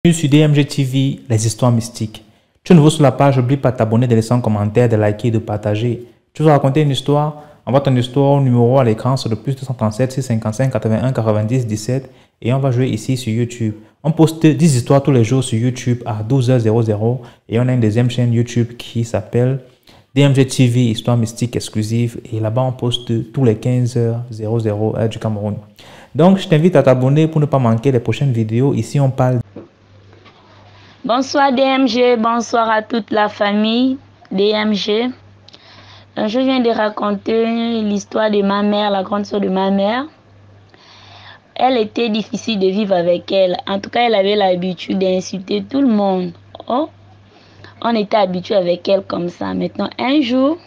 Bienvenue sur DMG TV, les histoires mystiques. Tu es nouveau sur la page, n'oublie pas de t'abonner, de laisser un commentaire, de liker et de partager. Tu veux raconter une histoire? Envoie ton histoire au numéro à l'écran sur le plus 237 655 81 90 17 et on va jouer ici sur YouTube. On poste 10 histoires tous les jours sur YouTube à 12h00 et on a une deuxième chaîne YouTube qui s'appelle DMG TV, histoire mystique exclusive, et là-bas on poste tous les 15h00 heure du Cameroun. Donc je t'invite à t'abonner pour ne pas manquer les prochaines vidéos. Ici on parle. Bonsoir DMG, bonsoir à toute la famille DMG. Je viens de raconter l'histoire de ma mère, la grande soeur de ma mère. Elle était difficile de vivre avec elle. En tout cas, elle avait l'habitude d'insulter tout le monde. Oh, on était habitué avec elle comme ça. Maintenant, un jour,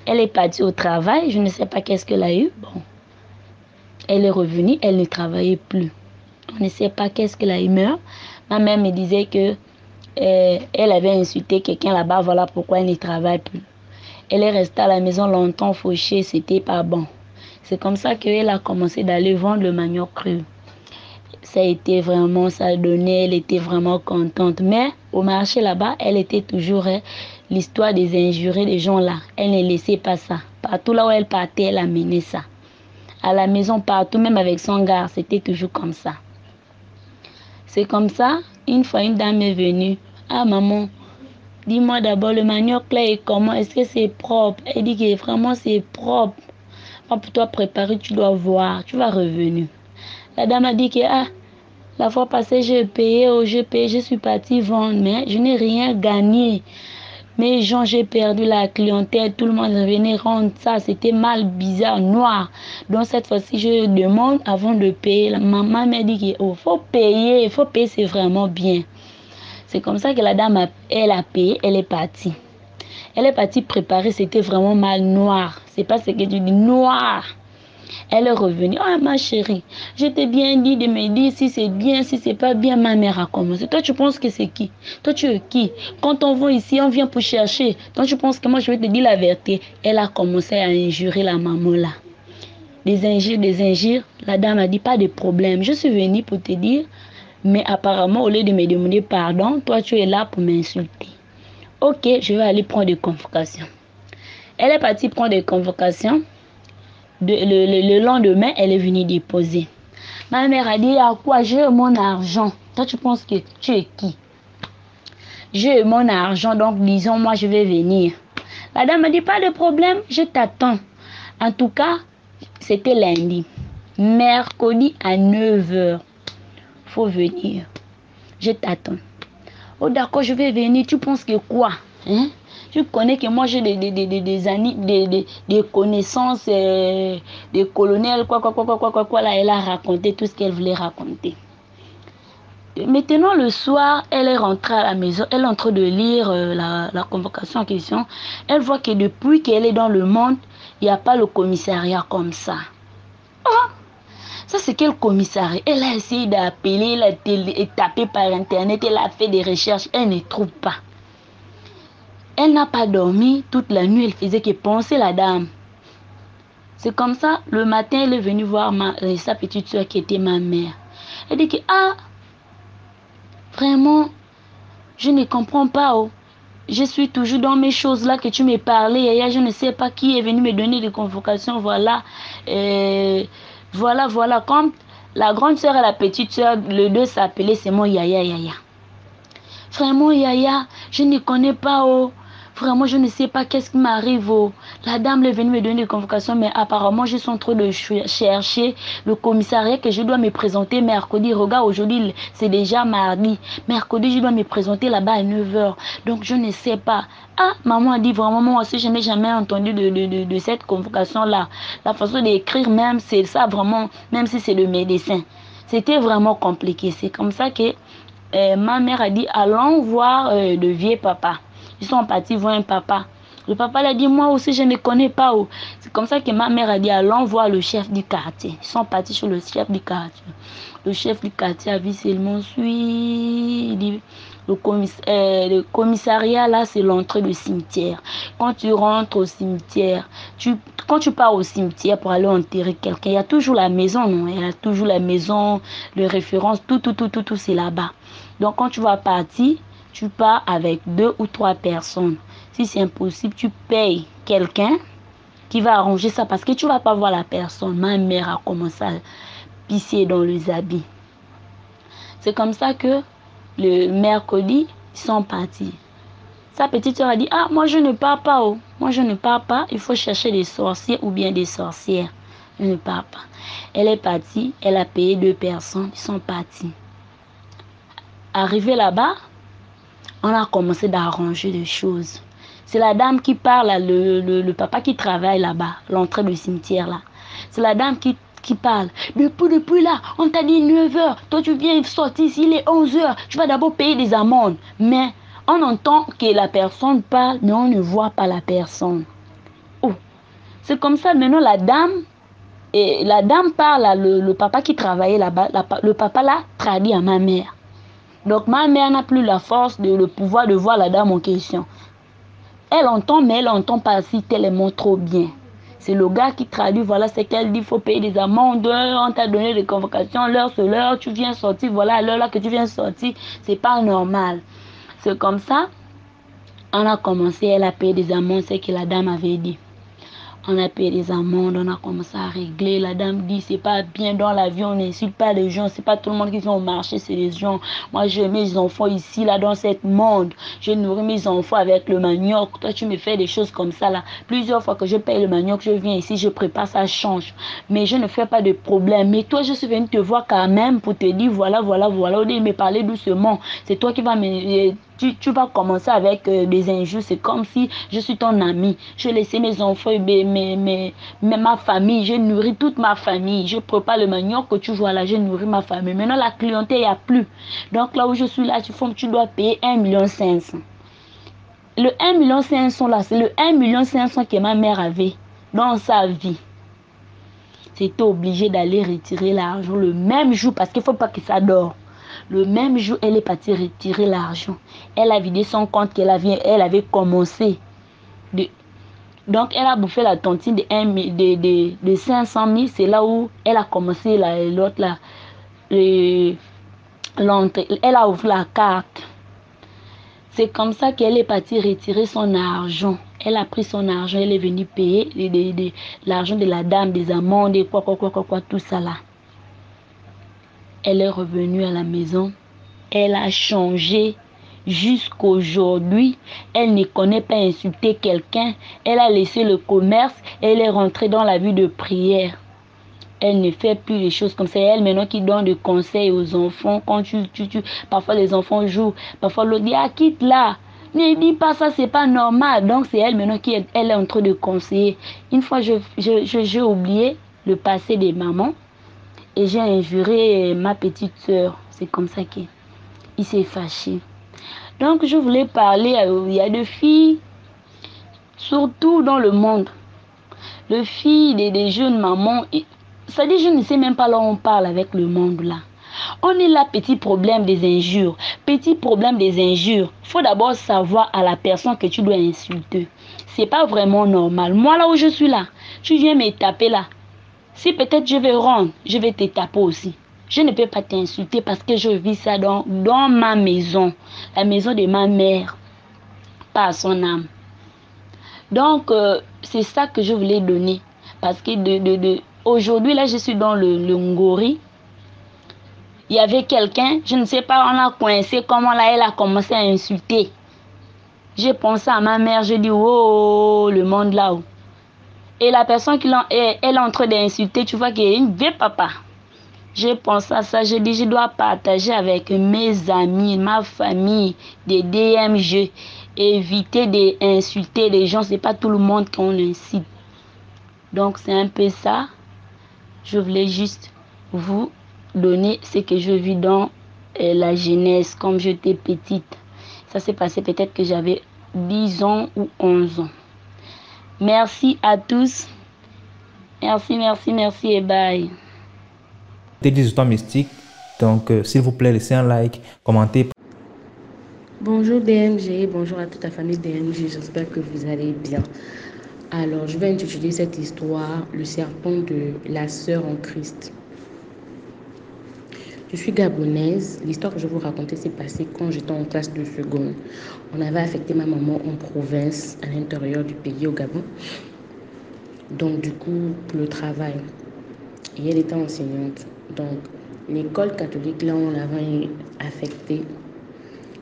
elle est partie au travail. Je ne sais pas qu'est-ce qu'elle a eu. Bon, elle est revenue, elle ne travaillait plus. On ne sait pas qu'est-ce qu'elle a eu. Ma mère me disait que elle avait insulté quelqu'un là-bas, voilà pourquoi elle ne travaille plus. Elle est restée à la maison longtemps fauchée, c'était pas bon. C'est comme ça qu'elle a commencé d'aller vendre le manioc cru. Ça a été vraiment, ça a donné, elle était vraiment contente. Mais au marché là-bas, elle était toujours l'histoire des injuriés des gens là. Elle ne laissait pas ça. Partout là où elle partait, elle amenait ça. À la maison, partout, même avec son gars, c'était toujours comme ça. C'est comme ça, une fois une dame est venue. Ah maman, dis-moi d'abord le manioc là est comment? Est-ce que c'est propre? Elle dit que vraiment c'est propre. Pour toi préparer, tu dois voir, tu vas revenir. La dame a dit que la fois passée j'ai payé, je suis partie vendre, mais je n'ai rien gagné. Mais gens, j'ai perdu la clientèle, tout le monde venait rendre ça, c'était mal, bizarre, noir. Donc cette fois-ci, je demande avant de payer. La maman m'a dit qu'il faut payer, c'est vraiment bien. C'est comme ça que la dame, elle a payé, elle est partie. Elle est partie préparer, c'était vraiment mal, noir. C'est pas ce que tu dis, noir. Elle est revenue. Ah, ma chérie, je t'ai bien dit de me dire si c'est bien, si c'est pas bien. Ma mère a commencé. Toi, tu penses que c'est qui? Toi, tu es qui? Quand on va ici, on vient pour chercher. Toi, tu penses que moi, je vais te dire la vérité. Elle a commencé à injurer la maman là. Des injures. La dame a dit pas de problème. Je suis venue pour te dire. Mais apparemment, au lieu de me demander pardon, toi, tu es là pour m'insulter. Ok, je vais aller prendre des convocations. Elle est partie prendre des convocations. Le lendemain, elle est venue déposer. Ma mère a dit, à quoi j'ai mon argent? Toi, tu penses que tu es qui? J'ai mon argent, donc disons, moi, je vais venir. La dame a dit, pas de problème, je t'attends. En tout cas, c'était lundi. Mercredi à 9h. Faut venir. Je t'attends. Oh, d'accord, je vais venir. Tu penses que quoi? Hein? Tu connais que moi j'ai des connaissances, des colonels, quoi, là, elle a raconté tout ce qu'elle voulait raconter. Maintenant, le soir, elle est rentrée à la maison, elle est en train de lire la convocation en question. Elle voit que depuis qu'elle est dans le monde, il n'y a pas le commissariat comme ça. Oh, ça c'est quel commissariat? Elle a essayé d'appeler, elle a tapé par internet, elle a fait des recherches, elle ne trouve pas. Elle n'a pas dormi toute la nuit, elle faisait que penser la dame. C'est comme ça, le matin, elle est venue voir sa petite soeur qui était ma mère. Elle dit que, vraiment, je ne comprends pas. Oh. Je suis toujours dans mes choses là que tu me parlais. Yaya, je ne sais pas qui est venu me donner des convocations. Voilà. Voilà. Comme la grande soeur et la petite soeur, les deux s'appelaient, c'est mon Yaya. Vraiment, Yaya, je ne connais pas. Oh. Vraiment, je ne sais pas qu'est-ce qui m'arrive. Oh. La dame est venue me donner des convocations, mais apparemment, je suis en train de chercher le commissariat que je dois me présenter mercredi. Regarde, aujourd'hui, c'est déjà mardi. Mercredi, je dois me présenter là-bas à 9h. Donc, je ne sais pas. Ah, maman a dit vraiment, moi aussi, je n'ai jamais entendu de cette convocation-là. La façon d'écrire même, c'est ça vraiment, même si c'est le médecin. C'était vraiment compliqué. C'est comme ça que ma mère a dit, allons voir le vieux papa. Ils sont partis voir un papa. Le papa l'a dit, moi aussi, je ne connais pas. Oh. C'est comme ça que ma mère a dit, allons voir le chef du quartier. Ils sont partis chez le chef du quartier. Le chef du quartier a vu seulement, il dit, Le commissariat, là, c'est l'entrée du cimetière. Quand tu rentres au cimetière, quand tu pars au cimetière pour aller enterrer quelqu'un, il y a toujours la maison, non? Il y a toujours la maison, les références, tout, c'est là-bas. Donc, quand tu vas partir, tu pars avec 2 ou 3 personnes. Si c'est impossible, tu payes quelqu'un qui va arranger ça parce que tu ne vas pas voir la personne. Ma mère a commencé à pisser dans les habits. C'est comme ça que le mercredi, ils sont partis. Sa petite soeur a dit, ah, moi je ne pars pas, oh. Moi je ne pars pas, il faut chercher des sorciers ou bien des sorcières. Je ne pars pas. Elle est partie, elle a payé 2 personnes, ils sont partis. Arrivé là-bas, on a commencé d'arranger des choses. C'est la dame qui parle, le papa qui travaille là-bas, l'entrée du cimetière là. C'est la dame qui parle. Depuis là, on t'a dit 9h. Toi, tu viens sortir ici, il est 11h. Tu vas d'abord payer des amendes. Mais on entend que la personne parle, mais on ne voit pas la personne. Oh. C'est comme ça, maintenant, la dame parle à le papa qui travaillait là-bas. Le papa là traduit à ma mère. Donc, ma mère n'a plus la force, le pouvoir de voir la dame en question. Elle entend, mais elle n'entend pas si tellement trop bien. C'est le gars qui traduit, voilà ce qu'elle dit, il faut payer des amendes, on t'a donné des convocations, l'heure c'est l'heure, tu viens sortir, voilà à l'heure là que tu viens sortir, c'est pas normal. C'est comme ça, on a commencé, elle a payé des amendes, c'est que la dame avait dit. On a payé des amendes, on a commencé à régler. La dame dit, c'est pas bien dans la vie, on n'insulte pas les gens, c'est pas tout le monde qui vient au marché, c'est les gens. Moi, j'ai mes enfants ici, là, dans cette monde. Je nourris mes enfants avec le manioc. Toi, tu me fais des choses comme ça, là. Plusieurs fois que je paye le manioc, je viens ici, je prépare, ça change. Mais je ne fais pas de problème. Mais toi, je suis venue te voir quand même pour te dire, voilà. Au lieu de me parler doucement, c'est toi qui vas me... Tu vas commencer avec des injures. C'est comme si je suis ton ami. Je laissais mes enfants, ma famille. Je nourris toute ma famille. Je prépare le manioc que tu vois là. Je nourris ma famille. Maintenant, la clientèle, il n'y a plus. Donc, là où je suis là, tu dois payer 1,5 million. Le 1,5 million là, c'est le 1,5 million que ma mère avait dans sa vie. C'était obligé d'aller retirer l'argent le même jour parce qu'il ne faut pas que ça dort. Le même jour, elle est partie retirer l'argent. Elle a vidé son compte elle avait commencé. Donc, elle a bouffé la tontine de 500 000. C'est là où elle a commencé l'autre là. L'entrée. Elle a ouvert la carte. C'est comme ça qu'elle est partie retirer son argent. Elle a pris son argent. Elle est venue payer l'argent de la dame, des amendes, et quoi, tout ça là. Elle est revenue à la maison. Elle a changé jusqu'aujourd'hui. Elle ne connaît pas insulter quelqu'un. Elle a laissé le commerce. Elle est rentrée dans la vie de prière. Elle ne fait plus les choses comme ça. Elle maintenant qui donne des conseils aux enfants. Quand parfois les enfants jouent. Parfois l'autre dit, ah, quitte là. Ne dis pas ça, c'est pas normal. Donc c'est elle maintenant elle est en train de conseiller. Une fois, j'ai oublié le passé des mamans. Et j'ai injuré ma petite soeur. C'est comme ça qu'il s'est fâché. Donc, je voulais parler, il y a des filles, surtout dans le monde. Les filles des jeunes mamans, ça dit, je ne sais même pas là où on parle avec le monde là. On est là, petit problème des injures. Petit problème des injures. Il faut d'abord savoir à la personne que tu dois insulter. C'est pas vraiment normal. Moi, là où je suis là, tu viens me taper là. Si peut-être je vais rendre, je vais te taper aussi. Je ne peux pas t'insulter parce que je vis ça dans ma maison. La maison de ma mère. Pas à son âme. Donc, c'est ça que je voulais donner. Parce que aujourd'hui, là, je suis dans le Ngori. Il y avait quelqu'un, je ne sais pas, on a coincé, comment là, elle a commencé à insulter. J'ai pensé à ma mère, je dis, oh, le monde là-haut. Et la personne elle est en train d'insulter, tu vois qu'il y a une vieille papa. J'ai pensé à ça, je dis, je dois partager avec mes amis, ma famille, des DMG, éviter d'insulter les gens, c'est pas tout le monde qu'on incite. Donc c'est un peu ça, je voulais juste vous donner ce que je vis dans la jeunesse, comme j'étais petite. Ça s'est passé peut-être que j'avais 10 ans ou 11 ans. Merci à tous. Merci et bye. Des histoires mystiques. Donc, s'il vous plaît, laissez un like, commentez. Bonjour DMG, bonjour à toute la famille DMG, j'espère que vous allez bien. Alors, je vais intituler cette histoire Le serpent de la sœur en Christ. Je suis gabonaise. L'histoire que je vais vous raconter s'est passée quand j'étais en classe de seconde. On avait affecté ma maman en province, à l'intérieur du pays, au Gabon. Donc, du coup, pour le travail. Et elle était enseignante. Donc, l'école catholique, là où on l'avait affectée,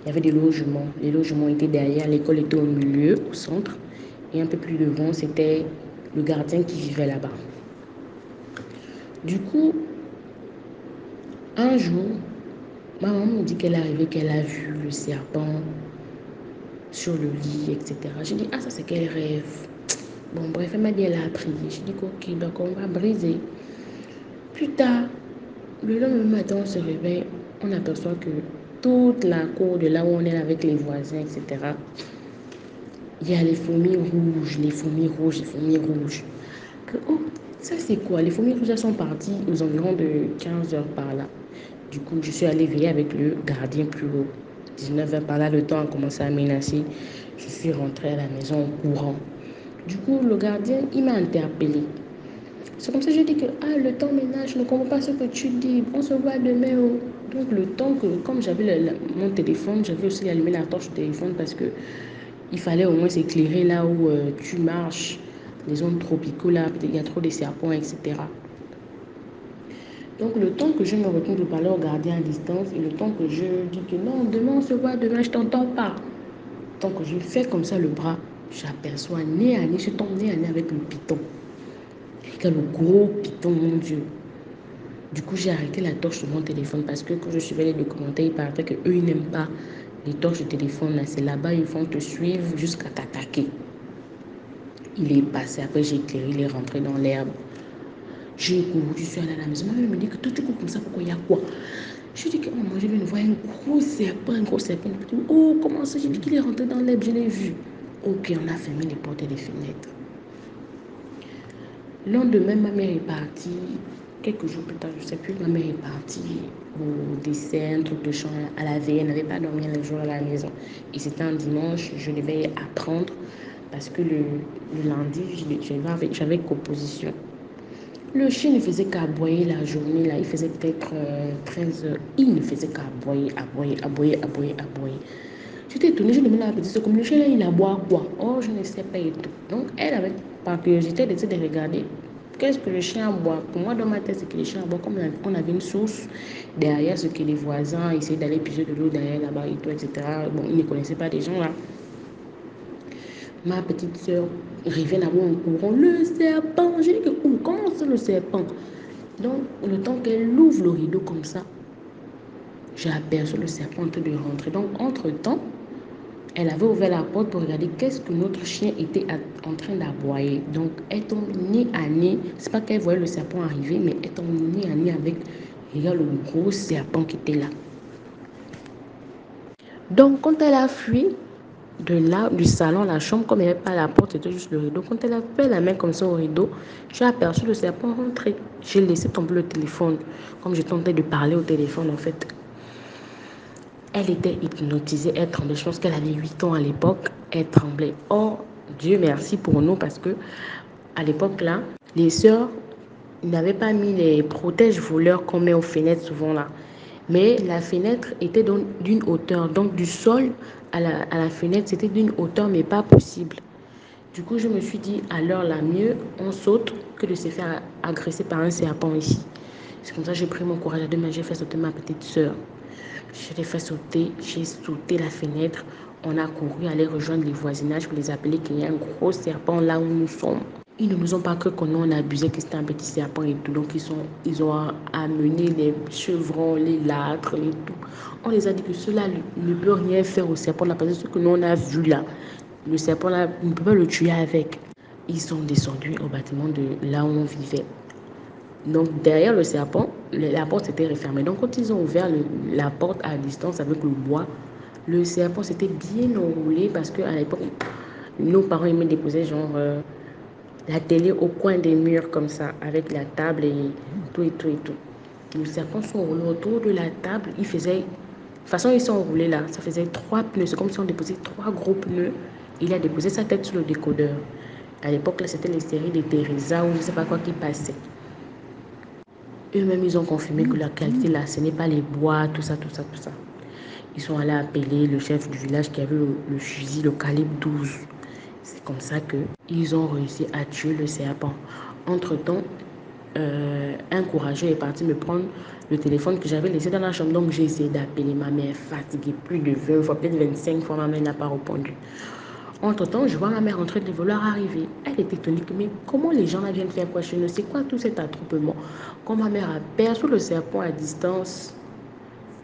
il y avait des logements. Les logements étaient derrière, l'école était au milieu, au centre. Et un peu plus devant, c'était le gardien qui vivait là-bas. Du coup, un jour, ma maman me dit qu'elle est arrivée, qu'elle a vu le serpent sur le lit, etc. J'ai dit, ah, ça c'est quel rêve. Bon, bref, elle m'a dit, elle a prié. J'ai dit, ok, d'accord, on va briser. Plus tard, le lendemain matin, on se réveille, on aperçoit que toute la cour de là où on est avec les voisins, etc., il y a les fourmis rouges, les fourmis rouges, les fourmis rouges. Que, oh, ça c'est quoi? Les fourmis rouges, elles sont parties aux environs de 15 heures par là. Du coup, je suis allée veiller avec le gardien plus haut. 19 heures par là, le temps a commencé à menacer. Je suis rentrée à la maison en courant. Du coup, le gardien, il m'a interpellée. C'est comme ça que je dis que le temps ménage, je ne comprends pas ce que tu dis. On se voit demain. Oh. Donc le temps que, comme j'avais mon téléphone, j'avais aussi allumé la torche du téléphone parce que il fallait au moins s'éclairer là où tu marches, les zones tropicaux là, il y a trop de serpents, etc. Donc le temps que je me retourne de parler au gardien à distance et le temps que je dis que non, demain on se voit, demain je t'entends pas. Tant que je fais comme ça le bras, j'aperçois nez à nez, je tombe nez à nez avec le python. Quel gros python, mon Dieu. Du coup, j'ai arrêté la torche sur mon téléphone parce que quand je suivais les documentaires, il paraît qu'eux, ils n'aiment pas les torches de téléphone. Là, c'est là-bas, ils vont te suivre jusqu'à t'attaquer. Il est passé, après j'ai éclairé, il est rentré dans l'herbe. J'ai couru, je suis allée à la maison. Ma mère me dit que toi, tu cours comme ça, pourquoi il y a quoi? Je dis que moi, je viens de voir un gros serpent, un gros serpent. Oh, comment ça? J'ai dit qu'il est rentré dans l'herbe, je l'ai vu. Ok, on a fermé les portes et les fenêtres. Le lendemain, ma mère est partie. Quelques jours plus tard, je ne sais plus, ma mère est partie au dessert, un truc de champ à la veille. Elle n'avait pas dormi le jour à la maison. Et c'était un dimanche, je devais apprendre parce que le lundi, j'avais composition. Le chien ne faisait qu'aboyer la journée, là. Il faisait peut-être 13 heures. Il ne faisait qu'aboyer, aboyer, aboyer, aboyer, aboyer. J'étais étonnée, je demandais à la petite soeur, comme le chien là, il aboie quoi? Oh, je ne sais pas et tout. Donc, elle avait, par curiosité, décidé de regarder qu'est-ce que le chien aboie. Pour moi, dans ma tête, c'est que les chiens aboient comme on avait une source derrière ce que les voisins essayaient d'aller puiser de l'eau derrière là-bas et tout, etc. Bon, ils ne connaissaient pas des gens là. Ma petite soeur revient là-bas en courant. Le serpent, j'ai dit que, comment c'est le serpent? Donc, le temps qu'elle ouvre le rideau comme ça, j'ai aperçu le serpent en train de rentrer. Donc, entre-temps, elle avait ouvert la porte pour regarder qu'est-ce que notre chien était en train d'aboyer. Donc, elle tombe nez à nez. C'est pas qu'elle voyait le serpent arriver, mais elle tombe nez à nez avec, regarde, le gros serpent qui était là. Donc, quand elle a fui de là, du salon à la chambre, comme il n'y avait pas la porte, c'était juste le rideau. Quand elle a fait la main comme ça au rideau, j'ai aperçu le serpent rentrer. J'ai laissé tomber le téléphone, comme je tentais de parler au téléphone en fait. Elle était hypnotisée, elle tremblait. Je pense qu'elle avait 8 ans à l'époque. Elle tremblait. Oh, Dieu merci pour nous parce que à l'époque là, les sœurs n'avaient pas mis les protèges voleurs qu'on met aux fenêtres souvent là. Mais la fenêtre était d'une hauteur. Donc du sol à la fenêtre, c'était d'une hauteur mais pas possible. Du coup, je me suis dit, à l'heure la mieux, on saute que de se faire agresser par un serpent ici. C'est comme ça que j'ai pris mon courage à deux mains, j'ai fait sauter ma petite sœur. Je l'ai fait sauter, j'ai sauté la fenêtre. On a couru aller rejoindre les voisinages pour les appeler qu'il y a un gros serpent là où nous sommes. Ils ne nous ont pas cru qu'on abusait, que c'était un petit serpent et tout. Donc ils ont amené les chevrons, les lâtres et tout. On les a dit que cela ne peut rien faire au serpent là parce que ce que nous on a vu là, le serpent là, on ne peut pas le tuer avec. Ils sont descendus au bâtiment de là où on vivait. Donc derrière le serpent, la porte était refermée. Donc quand ils ont ouvert la porte à distance avec le bois, le serpent s'était bien enroulé parce qu'à l'époque, nos parents aimaient déposer genre la télé au coin des murs comme ça, avec la table et tout et tout et tout. Le serpent s'enroulait autour de la table, il faisait toute façon, ils sont roulés là. Ça faisait 3 pneus. C'est comme si on déposait 3 gros pneus. Il a déposé sa tête sur le décodeur. À l'époque, là, c'était les séries de Teresa ou je ne sais pas quoi qui passait. Eux-mêmes, ils ont confirmé que la qualité là, ce n'est pas les bois, tout ça, tout ça, tout ça. Ils sont allés appeler le chef du village qui avait le fusil, le calibre 12. C'est comme ça qu'ils ont réussi à tuer le serpent. Entre-temps, un courageux est parti me prendre le téléphone que j'avais laissé dans la chambre. Donc, j'ai essayé d'appeler ma mère fatiguée plus de 20 fois, peut-être 25 fois. Ma mère n'a pas répondu. Entre-temps, je vois ma mère entrer, les voleurs arriver. Elle était étonnée que, mais comment les gens là viennent faire quoi chez nous? C'est quoi tout cet attroupement? Quand ma mère aperçut le serpent à distance,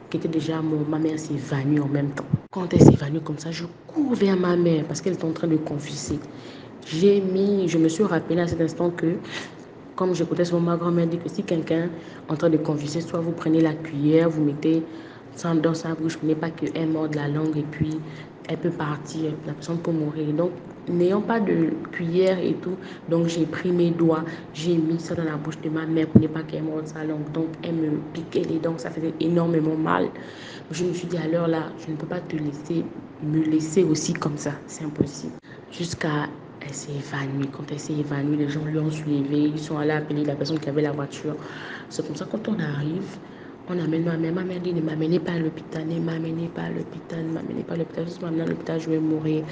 qui était déjà mort, ma mère s'est évanouie en même temps. Quand elle s'est évanouie comme ça, je cours vers ma mère parce qu'elle était en train de confesser. Je me suis rappelé à cet instant que, comme j'écoutais souvent ma grand-mère dire que si quelqu'un est en train de confesser, soit vous prenez la cuillère, vous mettez ça dans sa bouche, vous ne pas qu'elle morde la langue et puis elle peut partir, la personne peut mourir. Donc, n'ayant pas de cuillère et tout, donc j'ai pris mes doigts, j'ai mis ça dans la bouche de ma mère pour ne pas qu'elle morde sa langue. Donc, elle me piquait les dents, ça faisait énormément mal. Je me suis dit, alors là, je ne peux pas me laisser aussi comme ça, c'est impossible. Jusqu'à elle s'est évanouie. Quand elle s'est évanouie, les gens lui ont soulevé. Ils sont allés appeler la personne qui avait la voiture. C'est comme ça, quand on arrive, on amène ma mère. Ma mère dit, ne m'amenez pas à l'hôpital, ne m'amenez pas à l'hôpital, ne m'amenez pas à l'hôpital. Si je m'amène à l'hôpital, je vais mourir.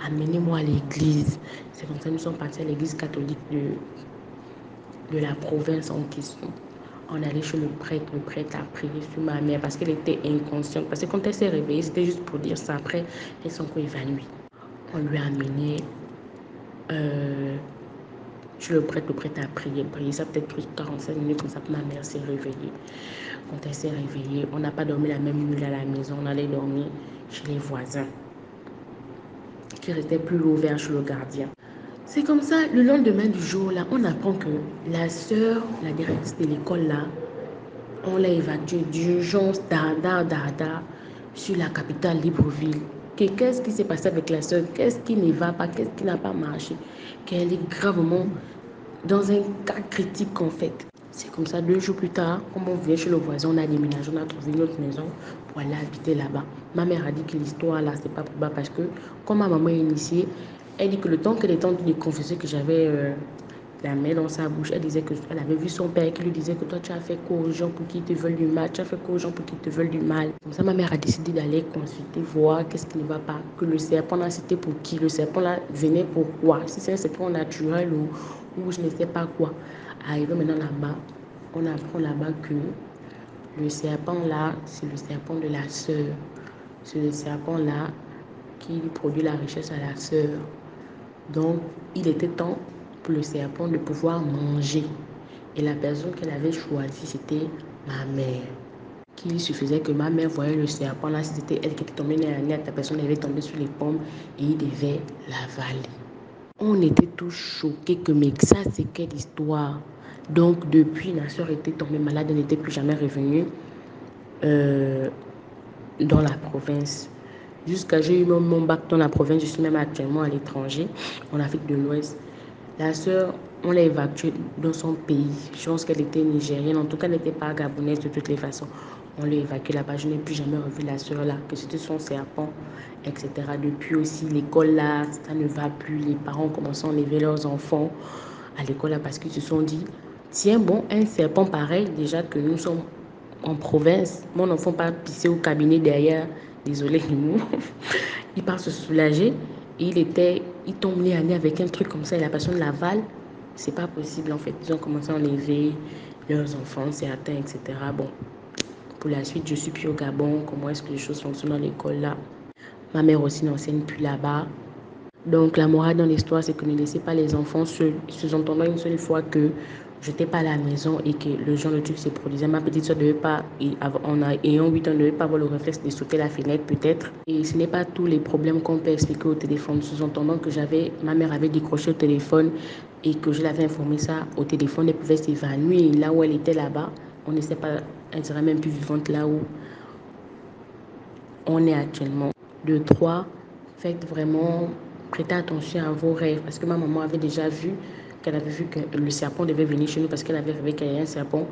Amenez-moi à l'église. C'est comme ça que nous sommes partis à l'église catholique de la province en question. On allait chez le prêtre a prié sur ma mère parce qu'elle était inconsciente. Parce que quand elle s'est réveillée, c'était juste pour dire ça. Après, elle s'est encore évanouie. On lui a amené chez le prêtre a prié. Ça peut-être pris 45 minutes comme ça que ma mère s'est réveillée. Quand elle s'est réveillée, on n'a pas dormi la même nuit à la maison. On allait dormir chez les voisins qui restaient plus ouverts chez le gardien. C'est comme ça, le lendemain du jour, là, on apprend que la sœur, la directrice de l'école, là, on l'a évacuée d'urgence, sur la capitale Libreville. Qu'est-ce qui s'est passé avec la sœur? Qu'est-ce qui ne va pas? Qu'est-ce qui n'a pas marché? Qu'elle est gravement dans un cas critique, en fait. C'est comme ça, 2 jours plus tard, comme on vient chez le voisin, on a déménagé, on a trouvé une autre maison pour aller habiter là-bas. Ma mère a dit que l'histoire, là, c'est pas probable parce que, comme ma maman est initiée, elle dit que le temps qu'elle était en train de confesser que j'avais la main dans sa bouche, elle disait qu'elle avait vu son père qui lui disait que toi, tu as fait quoi aux gens pour qu'ils te veulent du mal, tu as fait quoi aux gens pour qu'ils te veulent du mal. Comme ça, ma mère a décidé d'aller consulter, voir qu'est-ce qui ne va pas, que le serpent là, c'était pour qui, le serpent là venait pour quoi, si c'est un serpent naturel ou je ne sais pas quoi. Arrivé maintenant là-bas, on apprend là-bas que le serpent là, c'est le serpent de la sœur. C'est le serpent là qui produit la richesse à la sœur. Donc, il était temps pour le serpent de pouvoir manger. Et la personne qu'elle avait choisie, c'était ma mère. Qu'il suffisait que ma mère voyait le serpent là, si c'était elle qui était tombée dans la net, la personne avait tombé sur les pommes et il devait l'avaler. On était tous choqués que, mais ça, c'est quelle histoire? Donc, depuis, ma soeur était tombée malade, elle n'était plus jamais revenue dans la province. Jusqu'à j'ai eu mon bac dans la province, je suis même actuellement à l'étranger, en Afrique de l'Ouest. La sœur, on l'a évacuée dans son pays. Je pense qu'elle était nigérienne, en tout cas, elle n'était pas gabonaise de toutes les façons. On l'a évacuée là-bas, je n'ai plus jamais revu la sœur là, que c'était son serpent, etc. Depuis aussi, l'école là, ça ne va plus. Les parents commencent à enlever leurs enfants à l'école là parce qu'ils se sont dit, tiens bon, un serpent pareil, déjà que nous sommes en province, mon enfant part pisser au cabinet derrière, désolé les mots, il part se soulager et il tombe nez à nez avec un truc comme ça et la personne l'avale, c'est pas possible en fait. Ils ont commencé à enlever leurs enfants, certains, etc. Bon, pour la suite, je suis plus au Gabon, comment est-ce que les choses fonctionnent dans l'école là. Ma mère aussi n'enseigne plus là-bas. Donc la morale dans l'histoire, c'est que ne laissez pas les enfants seuls. Sous-entendant une seule fois que je n'étais pas à la maison et que le genre de truc se produisait. Ma petite soeur ne devait pas, ayant 8 ans, ne devait pas avoir le réflexe de sauter la fenêtre peut-être. Et ce n'est pas tous les problèmes qu'on peut expliquer au téléphone. Sous-entendant que ma mère avait décroché au téléphone et que je l'avais informé ça au téléphone, elle pouvait s'évanouir. Et là où elle était là-bas, on ne sait pas, elle serait même plus vivante là où on est actuellement. De 3, faites vraiment, prêtez attention à vos rêves parce que ma maman avait déjà vu qu'elle avait vu que le serpent devait venir chez nous parce qu'elle avait rêvé qu'il y avait un serpent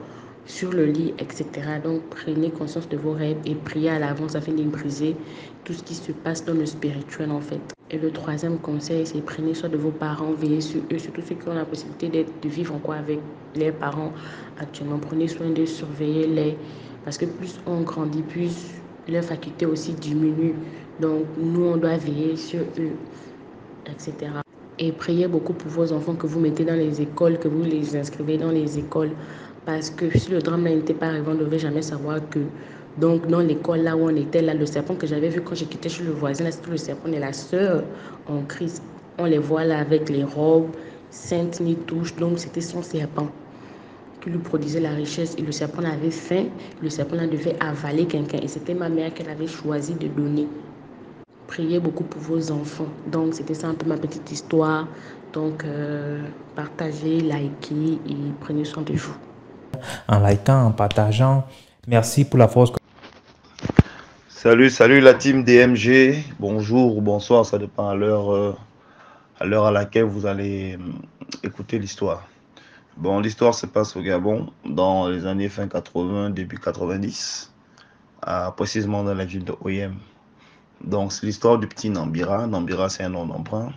sur le lit, etc. Donc, prenez conscience de vos rêves et priez à l'avance afin de briser tout ce qui se passe dans le spirituel, en fait. Et le troisième conseil, c'est prenez soin de vos parents, veillez sur eux, surtout ceux qui ont la possibilité de vivre encore avec leurs parents actuellement. Prenez soin de surveiller les, parce que plus on grandit, plus leurs facultés aussi diminuent. Donc, nous, on doit veiller sur eux, etc. Et priez beaucoup pour vos enfants que vous mettez dans les écoles, que vous les inscrivez dans les écoles. Parce que si le drame n'était pas arrivé, on ne devait jamais savoir que. Donc, dans l'école là où on était, là, le serpent que j'avais vu quand j'ai quitté chez le voisin, là, c'était le serpent de la sœur en Christ. On les voit là avec les robes, saintes ni touches. Donc, c'était son serpent qui lui produisait la richesse. Et le serpent avait faim. Le serpent là devait avaler quelqu'un. Et c'était ma mère qu'elle avait choisi de donner. Priez beaucoup pour vos enfants. Donc, c'était ça un peu ma petite histoire. Donc, partagez, likez et prenez soin de vous. En likant, en partageant. Merci pour la force. Salut la team DMG. Bonjour ou bonsoir, ça dépend à l'heure à laquelle vous allez écouter l'histoire. Bon, l'histoire se passe au Gabon dans les années fin 80, début 90, précisément dans la ville de Oyem. Donc, c'est l'histoire du petit Nambira. Nambira, c'est un nom d'emprunt.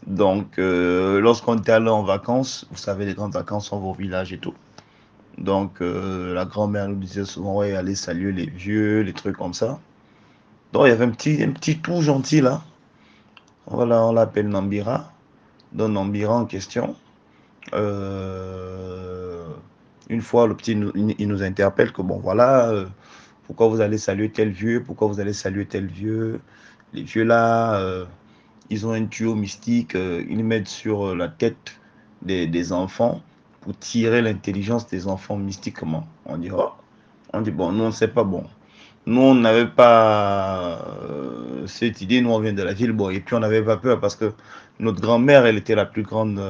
Donc, lorsqu'on était allé en vacances, vous savez, les grandes vacances sont vos villages et tout. Donc, la grand-mère nous disait souvent, ouais, allez saluer les vieux, les trucs comme ça. Donc, il y avait un petit tout gentil là. Voilà, on l'appelle Nambira. Donc, Nambira en question. Une fois, le petit, il nous interpelle que bon, voilà, pourquoi vous allez saluer tel vieux, pourquoi vous allez saluer tel vieux. Les vieux là, ils ont un tuyau mystique, ils mettent sur la tête des enfants pour tirer l'intelligence des enfants mystiquement. On dit, oh. On dit, bon, nous, on ne sait pas, bon. Nous, on n'avait pas cette idée, nous, on vient de la ville, bon, et puis on n'avait pas peur parce que notre grand-mère, elle était la plus grande,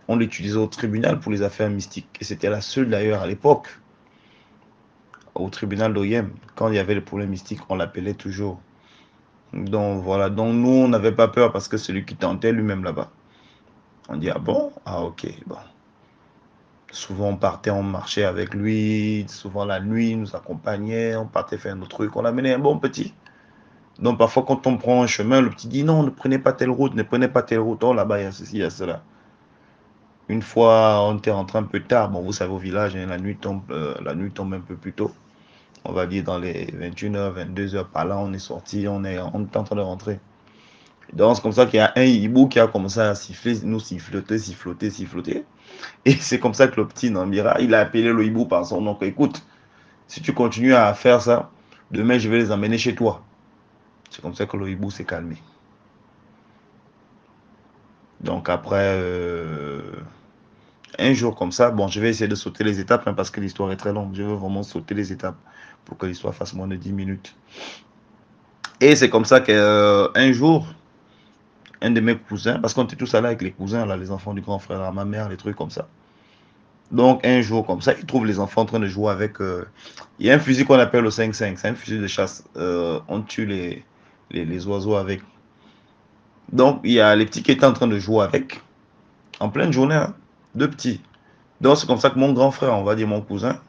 on l'utilisait au tribunal pour les affaires mystiques. Et c'était la seule d'ailleurs à l'époque, au tribunal d'Oyem. Quand il y avait les problèmes mystiques, on l'appelait toujours. Donc voilà, donc nous, on n'avait pas peur parce que celui qui tentait lui-même là-bas. On dit, ah bon? Ah ok, bon. Souvent, on partait, on marchait avec lui. Souvent, la nuit, il nous accompagnait. On partait faire nos trucs. On amenait un bon petit. Donc, parfois, quand on prend un chemin, le petit dit non, ne prenez pas telle route, ne prenez pas telle route. Oh, là-bas, il y a ceci, il y a cela. Une fois, on était rentré un peu tard. Bon, vous savez, au village, hein, la nuit tombe un peu plus tôt. On va dire dans les 21h, 22h par là, on est sorti, on est en train de rentrer. Donc, c'est comme ça qu'il y a un hibou qui a commencé à siffler, nous siffloter, siffloter, siffloter. Et c'est comme ça que le petit Nambira, il a appelé le hibou par son nom. Écoute, si tu continues à faire ça, demain je vais les emmener chez toi. C'est comme ça que le hibou s'est calmé. Donc après, un jour comme ça, bon, je vais essayer de sauter les étapes hein, parce que l'histoire est très longue. Je veux vraiment sauter les étapes pour que l'histoire fasse moins de 10 minutes. Et c'est comme ça qu'un jour, un de mes cousins, parce qu'on était tous allés avec les cousins, là, les enfants du grand frère à ma mère, les trucs comme ça. Donc un jour comme ça, il trouve les enfants en train de jouer avec... il y a un fusil qu'on appelle le 5-5, c'est un fusil de chasse. On tue les oiseaux avec. Donc il y a les petits qui étaient en train de jouer avec, en pleine journée, hein, deux petits. Donc c'est comme ça que mon grand frère, on va dire mon cousin,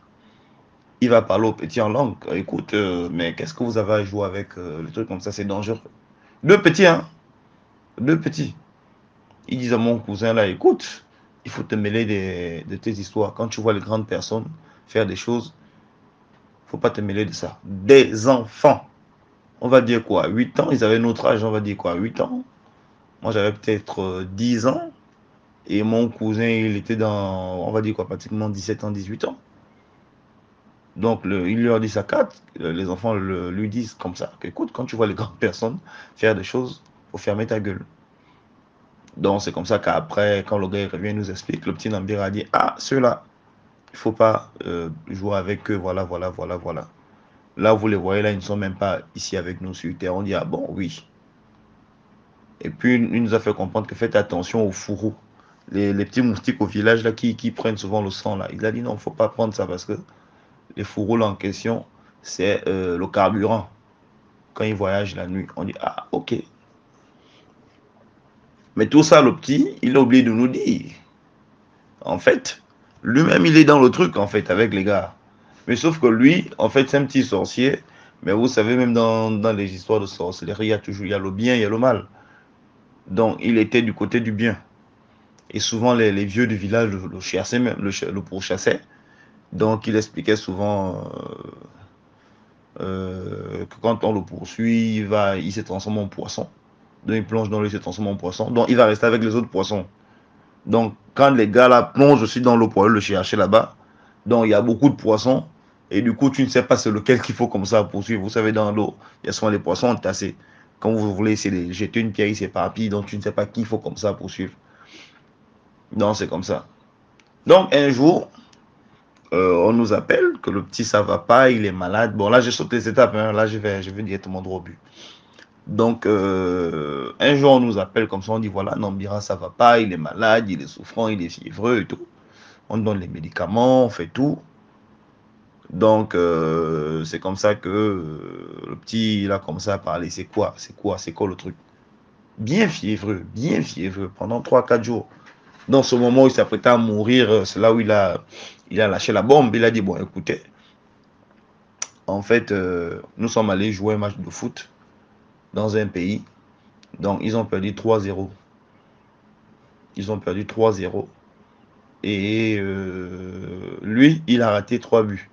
il va parler aux petits en langue. Écoute, mais qu'est-ce que vous avez à jouer avec les trucs comme ça, c'est dangereux. Deux petits, hein, deux petits. Ils disent à mon cousin là, écoute, il faut te mêler de tes histoires. Quand tu vois les grandes personnes faire des choses, faut pas te mêler de ça. Des enfants. On va dire quoi? 8 ans. Ils avaient notre âge, on va dire quoi? 8 ans. Moi, j'avais peut-être 10 ans. Et mon cousin, il était dans, on va dire quoi, pratiquement 17 ans, 18 ans. Donc, il leur dit ça quatre. Les enfants lui disent comme ça. Écoute, quand tu vois les grandes personnes faire des choses, faut fermer ta gueule. Donc, c'est comme ça qu'après, quand le gars revient, il nous explique. Le petit Nambira a dit, ah, ceux-là, il faut pas jouer avec eux, voilà, voilà, voilà, voilà. Là, vous les voyez, là, ils ne sont même pas ici avec nous sur Terre. On dit, ah bon, oui. Et puis, il nous a fait comprendre que faites attention aux fourreaux. Les petits moustiques au village, là, qui prennent souvent le sang, là. Il a dit, non, il ne faut pas prendre ça parce que les fourreaux, là, en question, c'est le carburant. Quand ils voyagent la nuit, on dit, ah, ok. Mais tout ça, le petit, il a oublié de nous dire. En fait, Lui-même, il est dans le truc, en fait, avec les gars. Mais sauf que lui, en fait, c'est un petit sorcier. Mais vous savez, même dans les histoires de sorcellerie, il y a le bien, il y a le mal. Donc, il était du côté du bien. Et souvent, les vieux du village le chassaient, le pourchassaient. Donc, il expliquait souvent que quand on le poursuit, il se transforme en poisson. Donc, il plonge dans l'eau, il se transforme en poisson. Donc, il va rester avec les autres poissons. Donc, quand les gars là plongent aussi dans l'eau pour aller le chercher là-bas, donc il y a beaucoup de poissons. Et du coup, tu ne sais pas c'est lequel qu'il faut comme ça poursuivre. Vous savez, dans l'eau, il y a souvent les poissons entassés. Quand vous voulez essayer de jeter une pierre, il s'éparpille. Donc, tu ne sais pas qui il faut comme ça poursuivre. Donc, c'est comme ça. Donc, un jour, on nous appelle que le petit ça va pas, il est malade. Bon, là, j'ai sauté les étapes. Hein. Là, je vais directement droit au but. Donc, un jour, on nous appelle comme ça, on dit voilà, Nambira, ça va pas, il est malade, il est souffrant, il est fiévreux et tout. On donne les médicaments, on fait tout. Donc, c'est comme ça que le petit, il a commencé à parler. C'est quoi le truc? Bien fiévreux, pendant 3-4 jours. Dans ce moment où il s'apprêtait à mourir, c'est là où il a lâché la bombe. Il a dit, bon, écoutez, en fait, nous sommes allés jouer un match de foot dans un pays. Donc, ils ont perdu 3-0. Et lui, il a raté 3 buts.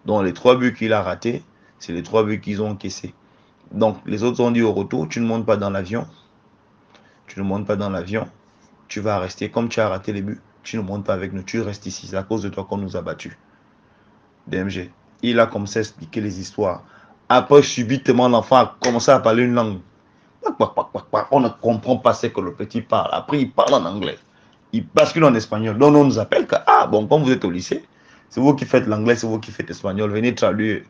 Donc, les 3 buts qu'il a ratés, c'est les 3 buts qu'ils ont encaissés. Donc, les autres ont dit au retour, tu ne montes pas dans l'avion. Tu vas rester. Comme tu as raté les buts, tu ne montes pas avec nous. Tu restes ici. C'est à cause de toi qu'on nous a battus. DMG. Il a commencé à expliquer les histoires. Après, subitement, l'enfant a commencé à parler une langue. On ne comprend pas ce que le petit parle. Après, il parle en anglais. Il bascule en espagnol. Donc, on nous appelle que, ah, bon, quand vous êtes au lycée, c'est vous qui faites l'anglais, c'est vous qui faites l'espagnol. Venez traduire.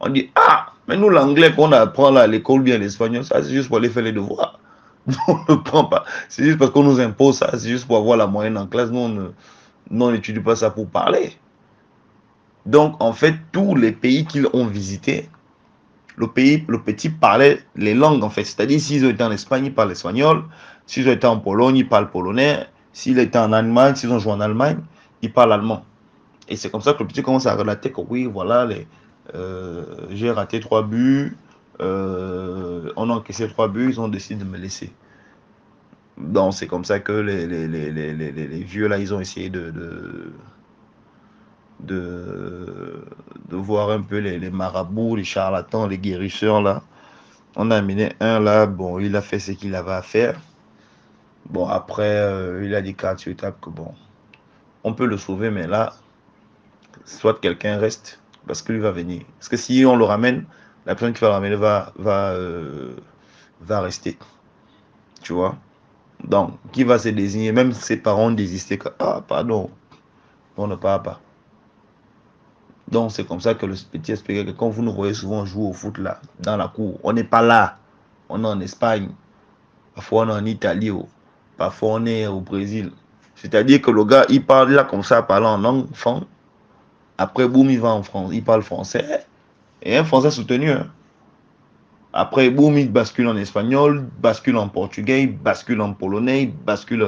On dit, ah, mais nous, l'anglais qu'on apprend là à l'école, bien l'espagnol, ça, c'est juste pour aller faire les devoirs. On ne prend pas. C'est juste parce qu'on nous impose ça. C'est juste pour avoir la moyenne en classe. Nous, on n'étudie pas ça pour parler. Donc, en fait, tous les pays qu'ils ont visités, le petit parlait les langues, en fait. C'est-à-dire, s'ils ont été en Espagne, ils parlent espagnol. S'ils ont été en Pologne, ils parlent polonais. S'ils étaient en Allemagne, s'ils ont joué en Allemagne, ils parlent allemand. Et c'est comme ça que le petit commence à relater que oui, voilà, j'ai raté 3 buts. On a encaissé 3 buts, ils ont décidé de me laisser. Donc, c'est comme ça que les vieux, là, ils ont essayé de voir un peu les marabouts, les charlatans, les guérisseurs, là. On a amené un, là, bon, il a fait ce qu'il avait à faire. Bon, après, il a dit 4 étapes que, bon, on peut le sauver, mais là, soit quelqu'un reste, parce qu'il va venir. Parce que si on le ramène, la personne qui va le ramener va rester. Tu vois? Donc, qui va se désigner? Même ses parents ont désisté que, ah, pardon, on ne part pas. Donc, c'est comme ça que le petit expliquait que quand vous nous voyez souvent jouer au foot là, dans la cour, on n'est pas là. On est en Espagne. Parfois, on est en Italie. Parfois, on est au Brésil. C'est-à-dire que le gars, il parle là comme ça, parlant en langue, après, boum, il va en France. Il parle français. Et un français soutenu. Hein. Après, boum, il bascule en espagnol, bascule en portugais, il bascule en polonais, il bascule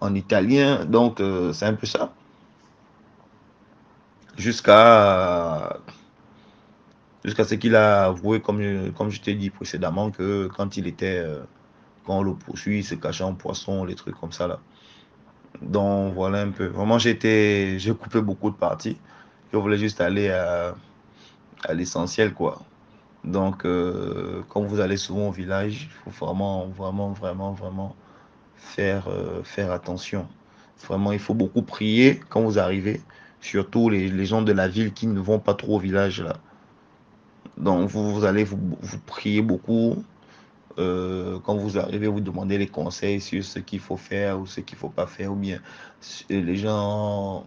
en italien. Donc, c'est un peu ça. Jusqu'à ce qu'il a avoué, comme je t'ai dit précédemment, que quand quand on le poursuit, il se cachait en poisson, les trucs comme ça là. Donc voilà un peu. Vraiment, j'ai coupé beaucoup de parties. Je voulais juste aller à l'essentiel, quoi. Donc, quand vous allez souvent au village, il faut vraiment faire attention. Vraiment, il faut beaucoup prier quand vous arrivez. Surtout les gens de la ville qui ne vont pas trop au village là. Donc, vous allez vous prier beaucoup. Quand vous arrivez, vous demandez les conseils sur ce qu'il faut faire ou ce qu'il ne faut pas faire, ou bien les gens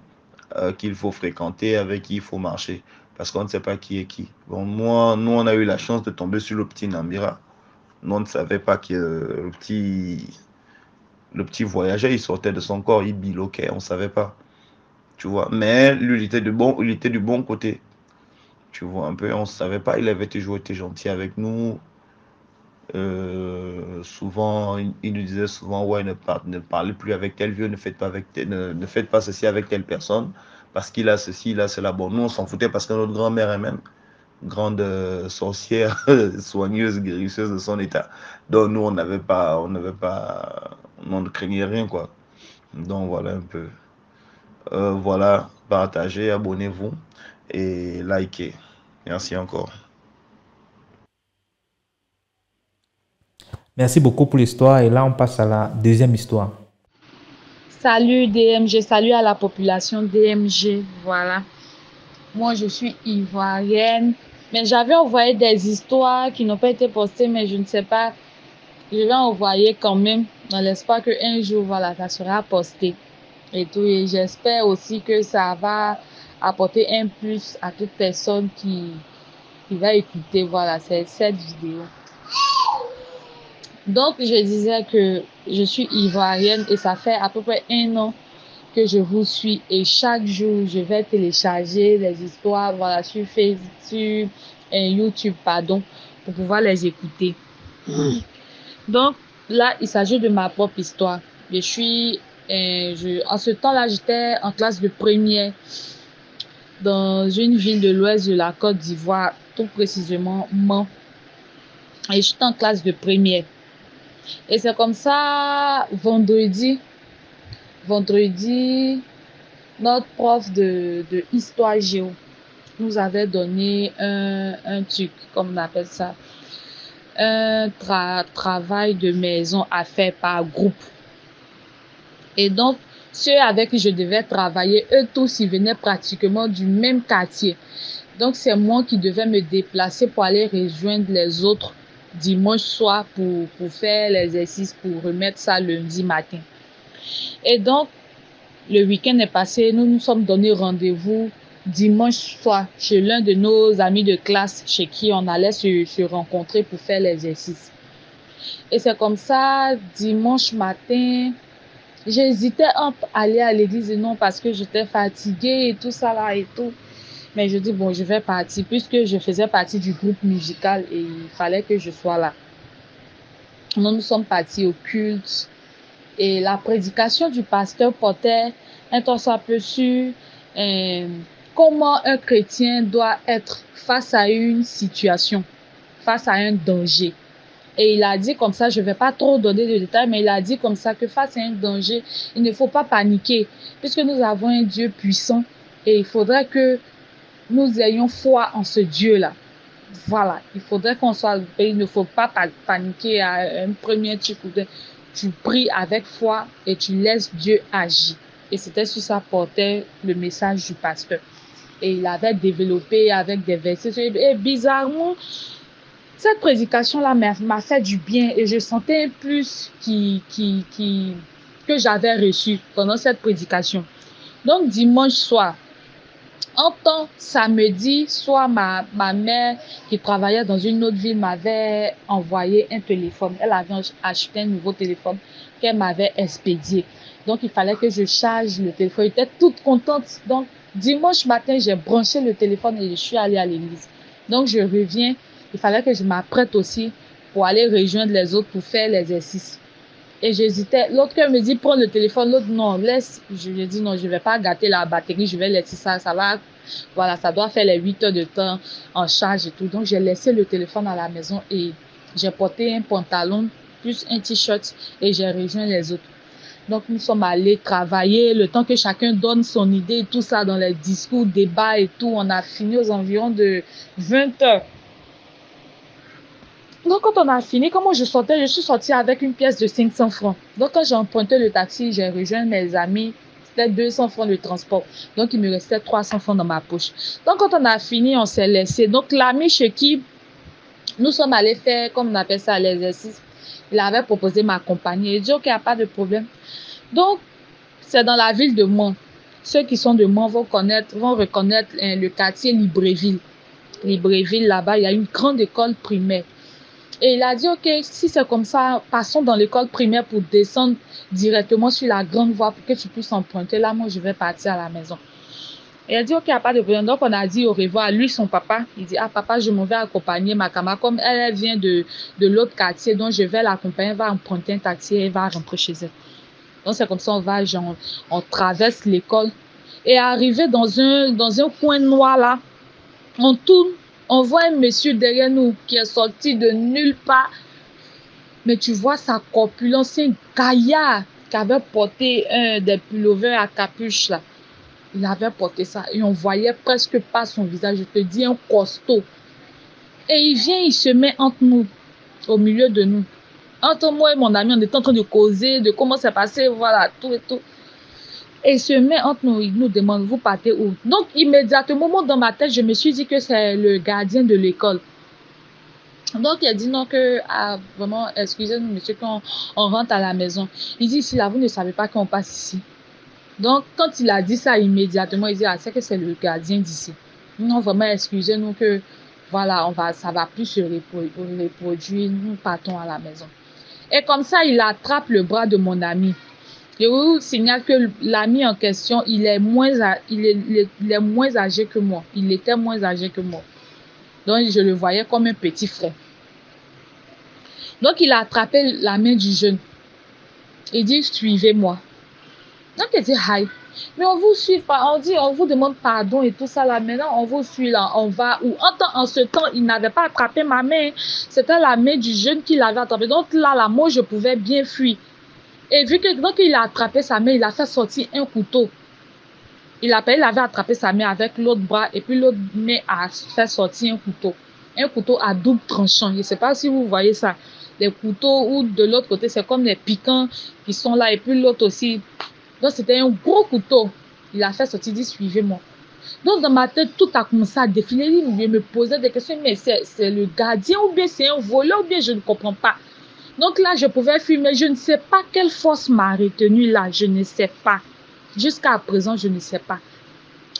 qu'il faut fréquenter, avec qui il faut marcher. Parce qu'on ne sait pas qui est qui. Bon, nous, on a eu la chance de tomber sur le petit Nambira. Nous, on ne savait pas que le petit voyageait, il sortait de son corps, il biloquait, on ne savait pas. Tu vois, mais lui, il était du bon côté. Tu vois, un peu, on ne savait pas, il avait toujours été gentil avec nous. Souvent, il nous disait souvent, ouais, ne parlez plus avec tel vieux, ne faites pas ne faites pas ceci avec telle personne, parce qu'il a ceci, il a cela. Bon, nous, on s'en foutait parce que notre grand-mère elle-même, grande sorcière, soigneuse, guérisseuse de son état. Donc, nous, on ne craignait rien, quoi. Donc, voilà un peu. Voilà, partagez, abonnez-vous et likez. Merci encore. Merci beaucoup pour l'histoire. Et là, on passe à la deuxième histoire. Salut DMG, salut à la population DMG. Voilà. Moi, je suis ivoirienne. Mais j'avais envoyé des histoires qui n'ont pas été postées, mais je ne sais pas. Je vais envoyer quand même dans l'espoir qu'un jour, voilà, ça sera posté et tout. Et j'espère aussi que ça va apporter un plus à toute personne qui va écouter, voilà, cette vidéo. Donc, je disais que je suis ivoirienne et ça fait à peu près 1 an que je vous suis et chaque jour, je vais télécharger les histoires, voilà, sur Facebook, sur YouTube, pardon, pour pouvoir les écouter. Donc, là, il s'agit de ma propre histoire. En ce temps-là, j'étais en classe de première dans une ville de l'ouest de la Côte d'Ivoire, tout précisément Mans. Et j'étais en classe de première. Et c'est comme ça, vendredi, notre prof de histoire géo nous avait donné un truc, comme on appelle ça, un travail de maison à faire par groupe. Et donc, ceux avec qui je devais travailler, eux tous, ils venaient pratiquement du même quartier. Donc, c'est moi qui devais me déplacer pour aller rejoindre les autres dimanche soir pour faire l'exercice, pour remettre ça lundi matin. Et donc, le week-end est passé, nous nous sommes donné rendez-vous dimanche soir chez l'un de nos amis de classe chez qui on allait se rencontrer pour faire l'exercice. Et c'est comme ça, dimanche matin, j'hésitais entre aller à l'église et non parce que j'étais fatiguée et tout ça là et tout. Mais je dis, bon, je vais partir puisque je faisais partie du groupe musical et il fallait que je sois là. Nous sommes partis au culte et la prédication du pasteur portait un torse un peu sur comment un chrétien doit être face à une situation, face à un danger. Et il a dit comme ça, je ne vais pas trop donner de détails, mais il a dit comme ça que face à un danger, il ne faut pas paniquer, puisque nous avons un Dieu puissant et il faudrait que nous ayons foi en ce Dieu-là. Voilà, il faudrait qu'on soit, il ne faut pas paniquer à un premier truc. Tu pries avec foi et tu laisses Dieu agir. Et c'était sur ça portait le message du pasteur. Et il avait développé avec des versets. Et bizarrement, cette prédication-là m'a fait du bien et je sentais un plus que j'avais reçu pendant cette prédication. Donc, dimanche soir, en temps samedi, soit ma mère qui travaillait dans une autre ville m'avait envoyé un téléphone. Elle avait acheté un nouveau téléphone qu'elle m'avait expédié. Donc, il fallait que je charge le téléphone. J'étais toute contente. Donc, dimanche matin, j'ai branché le téléphone et je suis allée à l'église. Donc, je reviens. Il fallait que je m'apprête aussi pour aller rejoindre les autres pour faire l'exercice. Et j'hésitais. L'autre me dit, prends le téléphone. L'autre, non, laisse. Je lui ai dit, non, je ne vais pas gâter la batterie. Je vais laisser ça. Ça va. Voilà, ça doit faire les 8 heures de temps en charge et tout. Donc, j'ai laissé le téléphone à la maison et j'ai porté un pantalon plus un t-shirt et j'ai rejoint les autres. Donc, nous sommes allés travailler le temps que chacun donne son idée, tout ça dans les discours, débats et tout. On a fini aux environs de 20 heures. Donc, quand on a fini, comment je sortais, je suis sortie avec une pièce de 500 francs. Donc, quand j'ai emprunté le taxi, j'ai rejoint mes amis. C'était 200 francs de transport. Donc, il me restait 300 francs dans ma poche. Donc, quand on a fini, on s'est laissé. Donc, l'ami chez qui nous sommes allés faire, comme on appelle ça, l'exercice, il avait proposé ma compagnie. Il dit, OK, il n'y a pas de problème. Donc, c'est dans la ville de Mans. Ceux qui sont de Mans vont reconnaître le quartier Libreville. Libreville, là-bas, il y a une grande école primaire. Et il a dit, OK, si c'est comme ça, passons dans l'école primaire pour descendre directement sur la grande voie pour que tu puisses emprunter. Là, moi, je vais partir à la maison. Et elle dit, ok, il n'y a pas de problème. Donc, on a dit au revoir. Lui, son papa, il dit, ah, papa, je m'en vais accompagner ma camarade. Comme elle vient de l'autre quartier, donc je vais l'accompagner. Elle va emprunter un taxi et elle va rentrer chez elle. Donc, c'est comme ça, on va, genre, on traverse l'école. Et arrivé dans un coin noir, là, on tourne, on voit un monsieur derrière nous qui est sorti de nulle part. Mais tu vois sa corpulence, c'est un gaillard qui avait porté des pullovers à capuche, là. Il avait porté ça et on voyait presque pas son visage. Je te dis, un costaud. Et il vient, il se met entre nous, au milieu de nous. Entre moi et mon ami, on était en train de causer, de comment c'est passé, voilà, tout et tout. Et il se met entre nous, il nous demande, vous partez où? Donc, immédiatement, moi, dans ma tête, je me suis dit que c'est le gardien de l'école. Donc, il a dit non, que, ah, vraiment, excusez-nous, monsieur, qu'on rentre à la maison. Il dit, ici, là, vous ne savez pas qu'on passe ici. Donc, quand il a dit ça immédiatement, il dit, ah, c'est que c'est le gardien d'ici. Non, vraiment, excusez-nous que, voilà, ça va plus se reproduire, nous partons à la maison. Et comme ça, il attrape le bras de mon ami. Je vous signale que l'ami en question, il est moins âgé que moi. Il était moins âgé que moi. Donc, je le voyais comme un petit frère. Donc, il a attrapé la main du jeune. Il dit, suivez-moi. Donc, il dit, hi. Mais on vous suit pas. On dit, on vous demande pardon et tout ça là. Maintenant, on vous suit là. On va où? En ce temps, il n'avait pas attrapé ma main. C'était la main du jeune qui l'avait attrapé. Donc là, moi, je pouvais bien fuir. Et vu que, donc, il a attrapé sa main, il a fait sortir un couteau. Il avait attrapé sa main avec l'autre bras et puis l'autre main a fait sortir un couteau. Un couteau à double tranchant. Je ne sais pas si vous voyez ça. Les couteaux ou de l'autre côté, c'est comme les piquants qui sont là et puis l'autre aussi. Donc, c'était un gros couteau. Il a fait sortir, il dit, suivez-moi. Donc, dans ma tête, tout a commencé à défiler. Il me posait des questions, mais c'est le gardien ou bien c'est un voleur ou bien je ne comprends pas. Donc là, je pouvais fuir, mais je ne sais pas quelle force m'a retenu là. Je ne sais pas. Jusqu'à présent, je ne sais pas.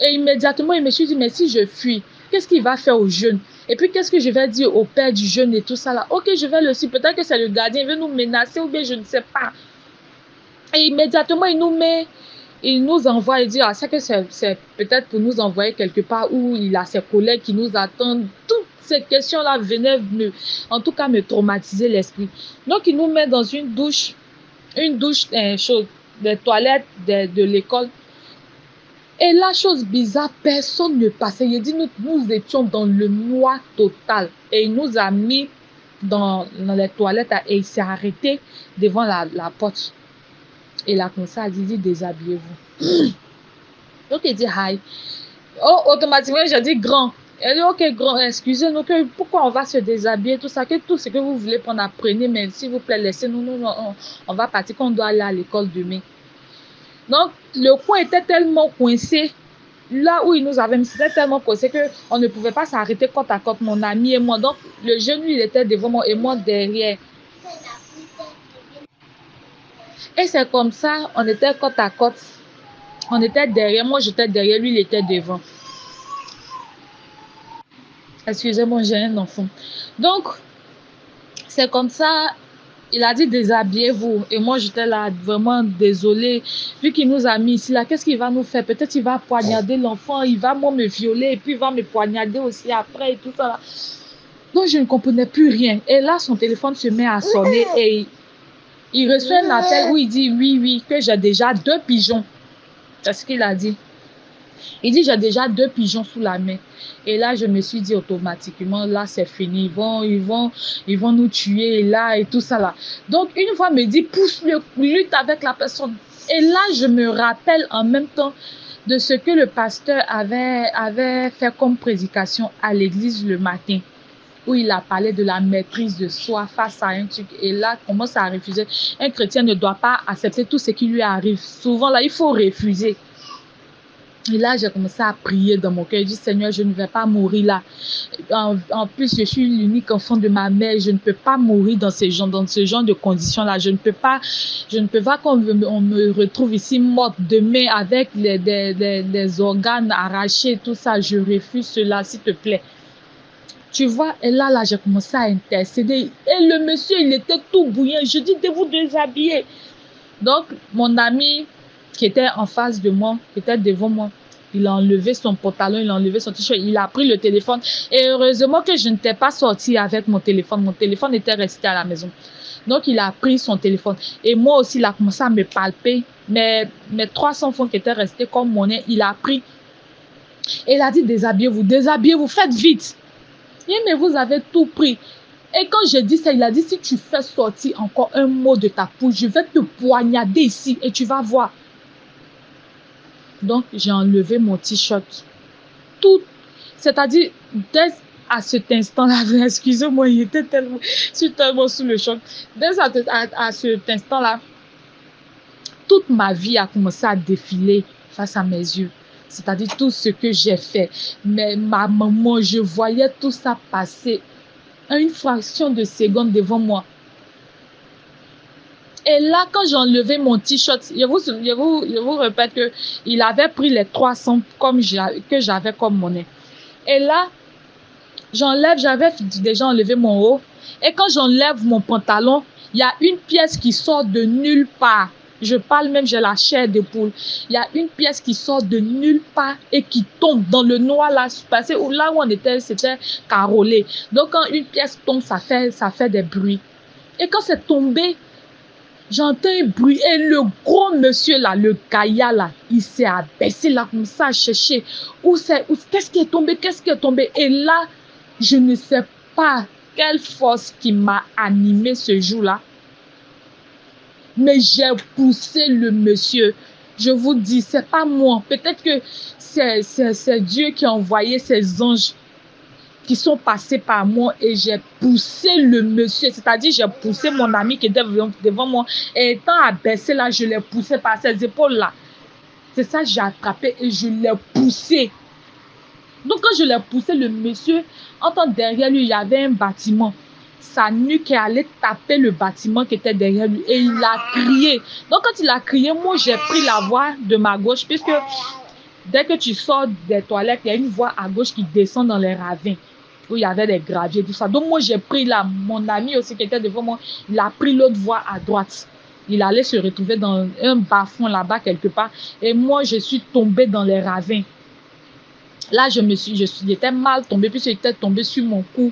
Et immédiatement, il me suis dit, mais si je fuis, qu'est-ce qu'il va faire aux jeunes? Et puis, qu'est-ce que je vais dire au père du jeune et tout ça là? Ok, je vais le suivre. Peut-être que c'est le gardien, il veut nous menacer ou bien je ne sais pas. Et immédiatement, il nous envoie, il dit, ah, c'est que c'est peut-être pour nous envoyer quelque part où il a ses collègues qui nous attendent. Toutes ces questions-là venaient, en tout cas, me traumatiser l'esprit. Donc, il nous met dans une douche chaude, des toilettes de l'école. Et la chose bizarre, personne ne passait. Il dit, nous étions dans le noir total. Et il nous a mis dans les toilettes et il s'est arrêté devant la porte. Et là, comme ça, il dit, déshabillez-vous. Donc, il dit, hi. Oh, automatiquement, j'ai dit, grand. Elle dit, ok, grand, excusez-nous, pourquoi on va se déshabiller, tout ça, que tout ce que vous voulez prendre, apprenez, mais s'il vous plaît, laissez-nous, on va partir, qu'on doit aller à l'école demain. Donc, le coin était tellement coincé, là où il nous avait mis, c'était tellement coincé qu'on ne pouvait pas s'arrêter côte à côte, mon ami et moi. Donc, le jeune, lui, il était devant moi et moi derrière. Et c'est comme ça, on était côte à côte. On était derrière, moi j'étais derrière, lui il était devant. Excusez-moi, j'ai un enfant. Donc, c'est comme ça, il a dit déshabillez-vous. Et moi j'étais là vraiment désolée. Vu qu'il nous a mis ici là, qu'est-ce qu'il va nous faire? Peut-être il va poignarder l'enfant, il va moi me violer et puis il va me poignarder aussi après et tout ça là. Donc je ne comprenais plus rien. Et là, son téléphone se met à sonner et il reçoit un appel où il dit oui, que j'ai déjà 2 pigeons. C'est ce qu'il a dit. Il dit, j'ai déjà 2 pigeons sous la main. Et là, je me suis dit automatiquement, là, c'est fini. Ils vont nous tuer là et tout ça là. Donc, une fois, il me dit, pousse-le, lutte avec la personne. Et là, je me rappelle en même temps de ce que le pasteur avait fait comme prédication à l'église le matin, où il a parlé de la maîtrise de soi face à un truc. Et là, commence à refuser. Un chrétien ne doit pas accepter tout ce qui lui arrive. Souvent, là, il faut refuser. Et là, j'ai commencé à prier dans mon cœur. J'ai dit, Seigneur, je ne vais pas mourir là. En plus, je suis l'unique enfant de ma mère. Je ne peux pas mourir dans ce genre de conditions-là. Je ne peux pas qu'on me retrouve ici morte demain avec des organes arrachés, tout ça. Je refuse cela, s'il te plaît. Tu vois, et là, j'ai commencé à intercéder. Et le monsieur, il était tout bouillant. Je dis, de vous déshabiller. Donc, mon ami qui était en face de moi, qui était devant moi, Il a enlevé son pantalon, il a enlevé son t-shirt, il a pris le téléphone. Et heureusement que je n'étais pas sortie avec mon téléphone. Mon téléphone était resté à la maison. Donc, il a pris son téléphone. Et moi aussi, il a commencé à me palper. Mes 300 francs qui étaient restés comme monnaie, il a pris. Et il a dit, déshabillez-vous, faites vite. Et mais vous avez tout pris. Et quand j'ai dit ça, il a dit, si tu fais sortir encore un mot de ta bouche, je vais te poignarder ici et tu vas voir. Donc, j'ai enlevé mon t-shirt. Tout, c'est-à-dire, dès à cet instant-là, excusez-moi, je suis tellement sous le choc. Dès à cet instant-là, toute ma vie a commencé à défiler face à mes yeux. C'est-à-dire tout ce que j'ai fait. Mais ma maman, je voyais tout ça passer à une fraction de seconde devant moi. Et là, quand j'ai enlevé mon t-shirt, je vous répète qu'il avait pris les 300 que j'avais comme monnaie. Et là, j'avais déjà enlevé mon haut. Et quand j'enlève mon pantalon, il y a une pièce qui sort de nulle part. Je parle même, j'ai la chair de poule. Il y a une pièce qui sort de nulle part et qui tombe dans le noir là. Parce que là où on était, c'était carrelé. Donc quand une pièce tombe, ça fait des bruits. Et quand c'est tombé, j'entends un bruit et le gros monsieur là, le gaillard là, il s'est abaissé là comme ça à chercher. Qu'est-ce qui est tombé? Et là, je ne sais pas quelle force qui m'a animé ce jour-là. Mais j'ai poussé le monsieur. Je vous dis, c'est pas moi. Peut-être que c'est Dieu qui a envoyé ses anges qui sont passés par moi et j'ai poussé le monsieur. C'est-à-dire, j'ai poussé mon ami qui était devant moi. Et étant abaissé là, je l'ai poussé par ses épaules là. C'est ça, j'ai attrapé et je l'ai poussé. Donc, quand je l'ai poussé, le monsieur, en tant que derrière lui, il y avait un bâtiment. Sa nuque est allée taper le bâtiment qui était derrière lui et il a crié. Donc, quand il a crié, moi, j'ai pris la voie de ma gauche puisque dès que tu sors des toilettes, il y a une voie à gauche qui descend dans les ravins où il y avait des graviers, tout ça. Donc, moi, j'ai pris là, mon ami aussi qui était devant moi, il a pris l'autre voie à droite. Il allait se retrouver dans un bas-fond là-bas quelque part. Et moi, je suis tombée dans les ravins. Là, j'étais mal tombée puisque j'étais tombée sur mon cou.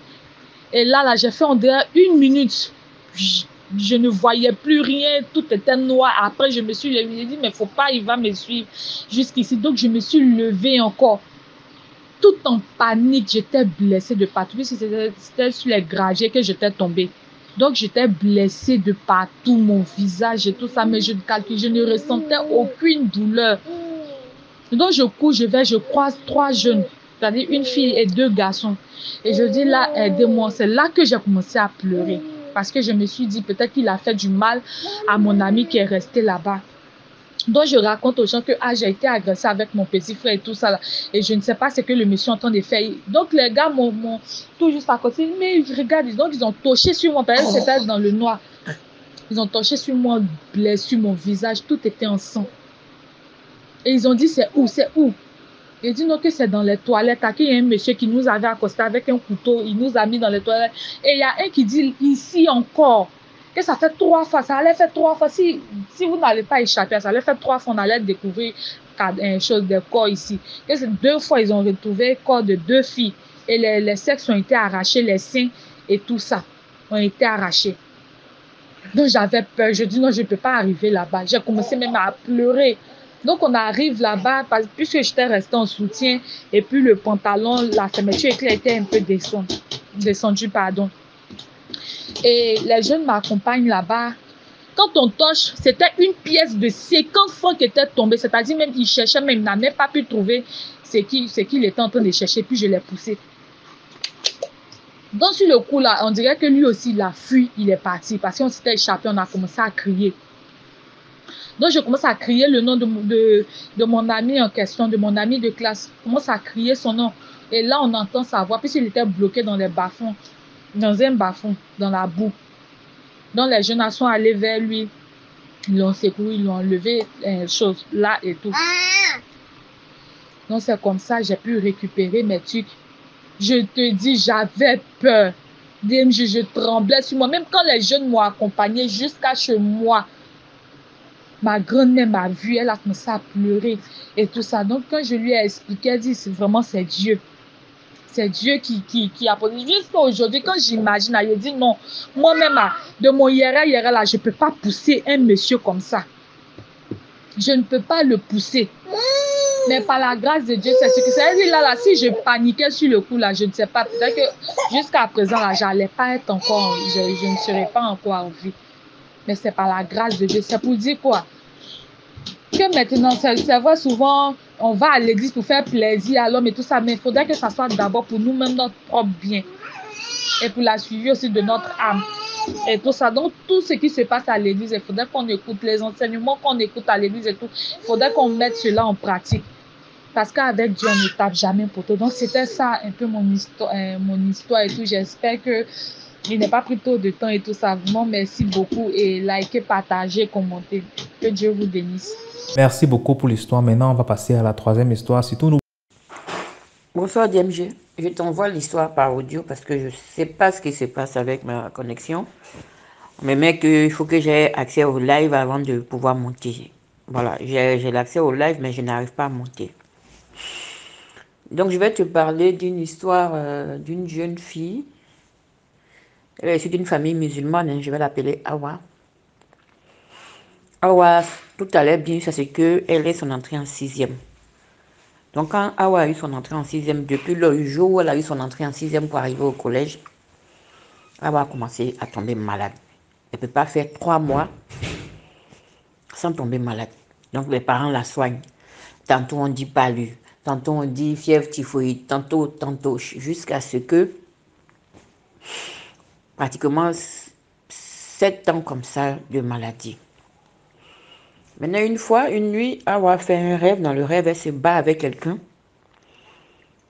Et là, j'ai fait en dirait 1 minute. Je ne voyais plus rien, tout était noir. Après, je me suis levée, j'ai dit, mais faut pas, il va me suivre jusqu'ici. Donc, je me suis levée encore. Tout en panique, j'étais blessée de partout. Puisque c'était sur les graviers que j'étais tombée. Donc, j'étais blessée de partout, mon visage et tout ça. Mais je ne ressentais aucune douleur. Donc, je cours, je croise 3 jeunes. C'est-à-dire une fille et 2 garçons. Et je dis là, aidez-moi. C'est là que j'ai commencé à pleurer. Parce que je me suis dit, peut-être qu'il a fait du mal à mon ami qui est resté là-bas. Donc, je raconte aux gens que j'ai été agressée avec mon petit frère et tout ça. Là, et je ne sais pas ce que le monsieur est en train de faire. Donc, les gars m'ont tout juste à côté. Mais regarde, donc ils ont touché sur moi. Parce que c'était dans le noir. Ils ont touché sur moi, blessé sur mon visage. Tout était en sang. Et ils ont dit, c'est où? Il dit non, que c'est dans les toilettes. Il y a un monsieur qui nous avait accosté avec un couteau. Il nous a mis dans les toilettes. Et il y a un qui dit ici encore. Que ça fait 3 fois. Ça allait faire 3 fois. Si vous n'allez pas échapper, ça allait faire 3 fois. On allait découvrir des corps ici. Que 2 fois, ils ont retrouvé le corps de 2 filles. Et les sexes ont été arrachés. Les seins et tout ça ont été arrachés. Donc j'avais peur. Je dis non, je ne peux pas arriver là-bas. J'ai commencé même à pleurer. Donc, on arrive là-bas, puisque j'étais restée en soutien, et puis le pantalon, la fermeture éclair était un peu descendue. Et les jeunes m'accompagnent là-bas. Quand on touche, c'était une pièce de 50 francs qui était tombée. C'est-à-dire même, il cherchait, même, il n'a même pas pu trouver ce qu'il était en train de chercher, puis je l'ai poussé. Donc, sur le coup, là, on dirait que lui aussi, il a fui, il est parti. Parce qu'on s'était échappé, on a commencé à crier. Donc, je commence à crier le nom de mon ami en question, de mon ami de classe. Je commence à crier son nom. Et là, on entend sa voix, puisqu'il était bloqué dans les bas-fonds, dans un bas-fond, dans la boue. Donc, les jeunes sont allés vers lui. Ils l'ont secouru, ils l'ont enlevé, choses là et tout. Donc, c'est comme ça que j'ai pu récupérer mes trucs. Je te dis, j'avais peur. Je tremblais sur moi. Même quand les jeunes m'ont accompagné jusqu'à chez moi, ma grand-mère m'a vue, elle a commencé à pleurer et tout ça. Donc, quand je lui ai expliqué, elle dit, c'est Dieu. C'est Dieu qui a posé. Jusqu'à aujourd'hui, quand j'imagine, je dis non, moi-même, de mon IRL là, je ne peux pas pousser un monsieur comme ça. Je ne peux pas le pousser. Mais par la grâce de Dieu, c'est ce que c'est. Là, si je paniquais sur le coup, là, je ne sais pas. Peut-être que jusqu'à présent, là, j'allais pas être encore, je ne serais pas encore en vie. Mais c'est par la grâce de Dieu. C'est pour dire quoi? Que maintenant, c'est vrai, souvent, on va à l'église pour faire plaisir à l'homme et tout ça, mais il faudrait que ça soit d'abord pour nous-mêmes, notre propre bien. Et pour la suivi aussi de notre âme. Et tout ça. Donc, tout ce qui se passe à l'église, il faudrait qu'on écoute les enseignements qu'on écoute à l'église et tout. Il faudrait qu'on mette cela en pratique. Parce qu'avec Dieu, on ne tape jamais pour tout. Donc, c'était ça un peu mon histoire et tout. J'espère que il n'est pas pris trop de temps et tout ça. Vraiment, merci beaucoup. Et likez, partagez, commentez. Que Dieu vous bénisse. Merci beaucoup pour l'histoire. Maintenant, on va passer à la troisième histoire. Surtout nous. Bonsoir DMG. Je t'envoie l'histoire par audio parce que je ne sais pas ce qui se passe avec ma connexion. Mais mec, il faut que j'ai accès au live avant de pouvoir monter. Voilà, j'ai l'accès au live, mais je n'arrive pas à monter. Donc, je vais te parler d'une histoire d'une jeune fille. Elle est issue d'une famille musulmane, hein, je vais l'appeler Awa. Awa, tout allait bien, c'est ce qu'elle est son entrée en 6e. Donc, quand Awa a eu son entrée en 6e, depuis le jour où elle a eu son entrée en 6e pour arriver au collège, Awa a commencé à tomber malade. Elle ne peut pas faire 3 mois sans tomber malade. Donc, les parents la soignent. Tantôt, on dit palu, tantôt, on dit fièvre typhoïde, tantôt, jusqu'à ce que, pratiquement 7 ans comme ça de maladie. Maintenant, une nuit, Awa fait un rêve. Dans le rêve, elle se bat avec quelqu'un.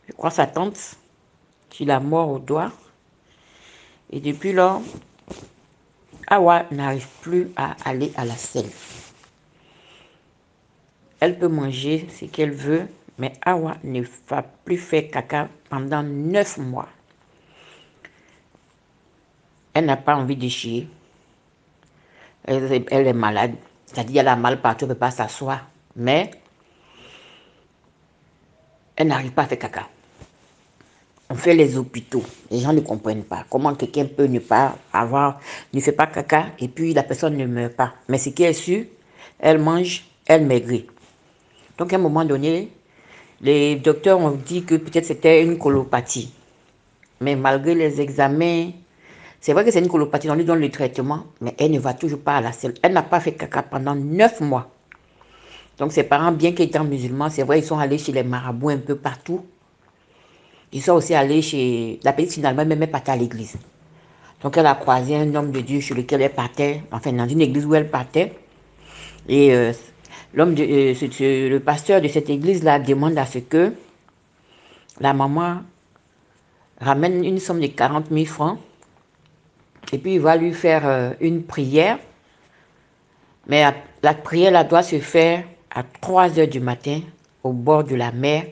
Je crois sa tante, qui l'a mort au doigt. Et depuis là, Awa n'arrive plus à aller à la selle. Elle peut manger ce qu'elle veut, mais Awa ne va plus faire caca pendant 9 mois. Elle n'a pas envie de chier. Elle est malade. C'est-à-dire qu'elle a mal partout, elle ne peut pas s'asseoir. Mais elle n'arrive pas à faire caca. On fait les hôpitaux. Les gens ne comprennent pas. Comment quelqu'un peut ne fait pas caca et puis la personne ne meurt pas. Mais ce qui est sûr, elle mange, elle maigrit. Donc à un moment donné, les docteurs ont dit que peut-être c'était une colopathie. Mais malgré les examens, c'est vrai que c'est une colopathie, on lui donne le traitement, mais elle ne va toujours pas à la selle. Elle n'a pas fait caca pendant 9 mois. Donc ses parents, bien qu'ils étant musulmans, c'est vrai, ils sont allés chez les marabouts un peu partout. Ils sont aussi allés chez... La petite, finalement, même partait à l'église. Donc elle a croisé un homme de Dieu chez lequel elle partait, enfin dans une église où elle partait. Et le pasteur de cette église-là demande à ce que la maman ramène une somme de 40 000 francs. Et puis il va lui faire une prière. Mais la prière là, doit se faire à 3 heures du matin au bord de la mer.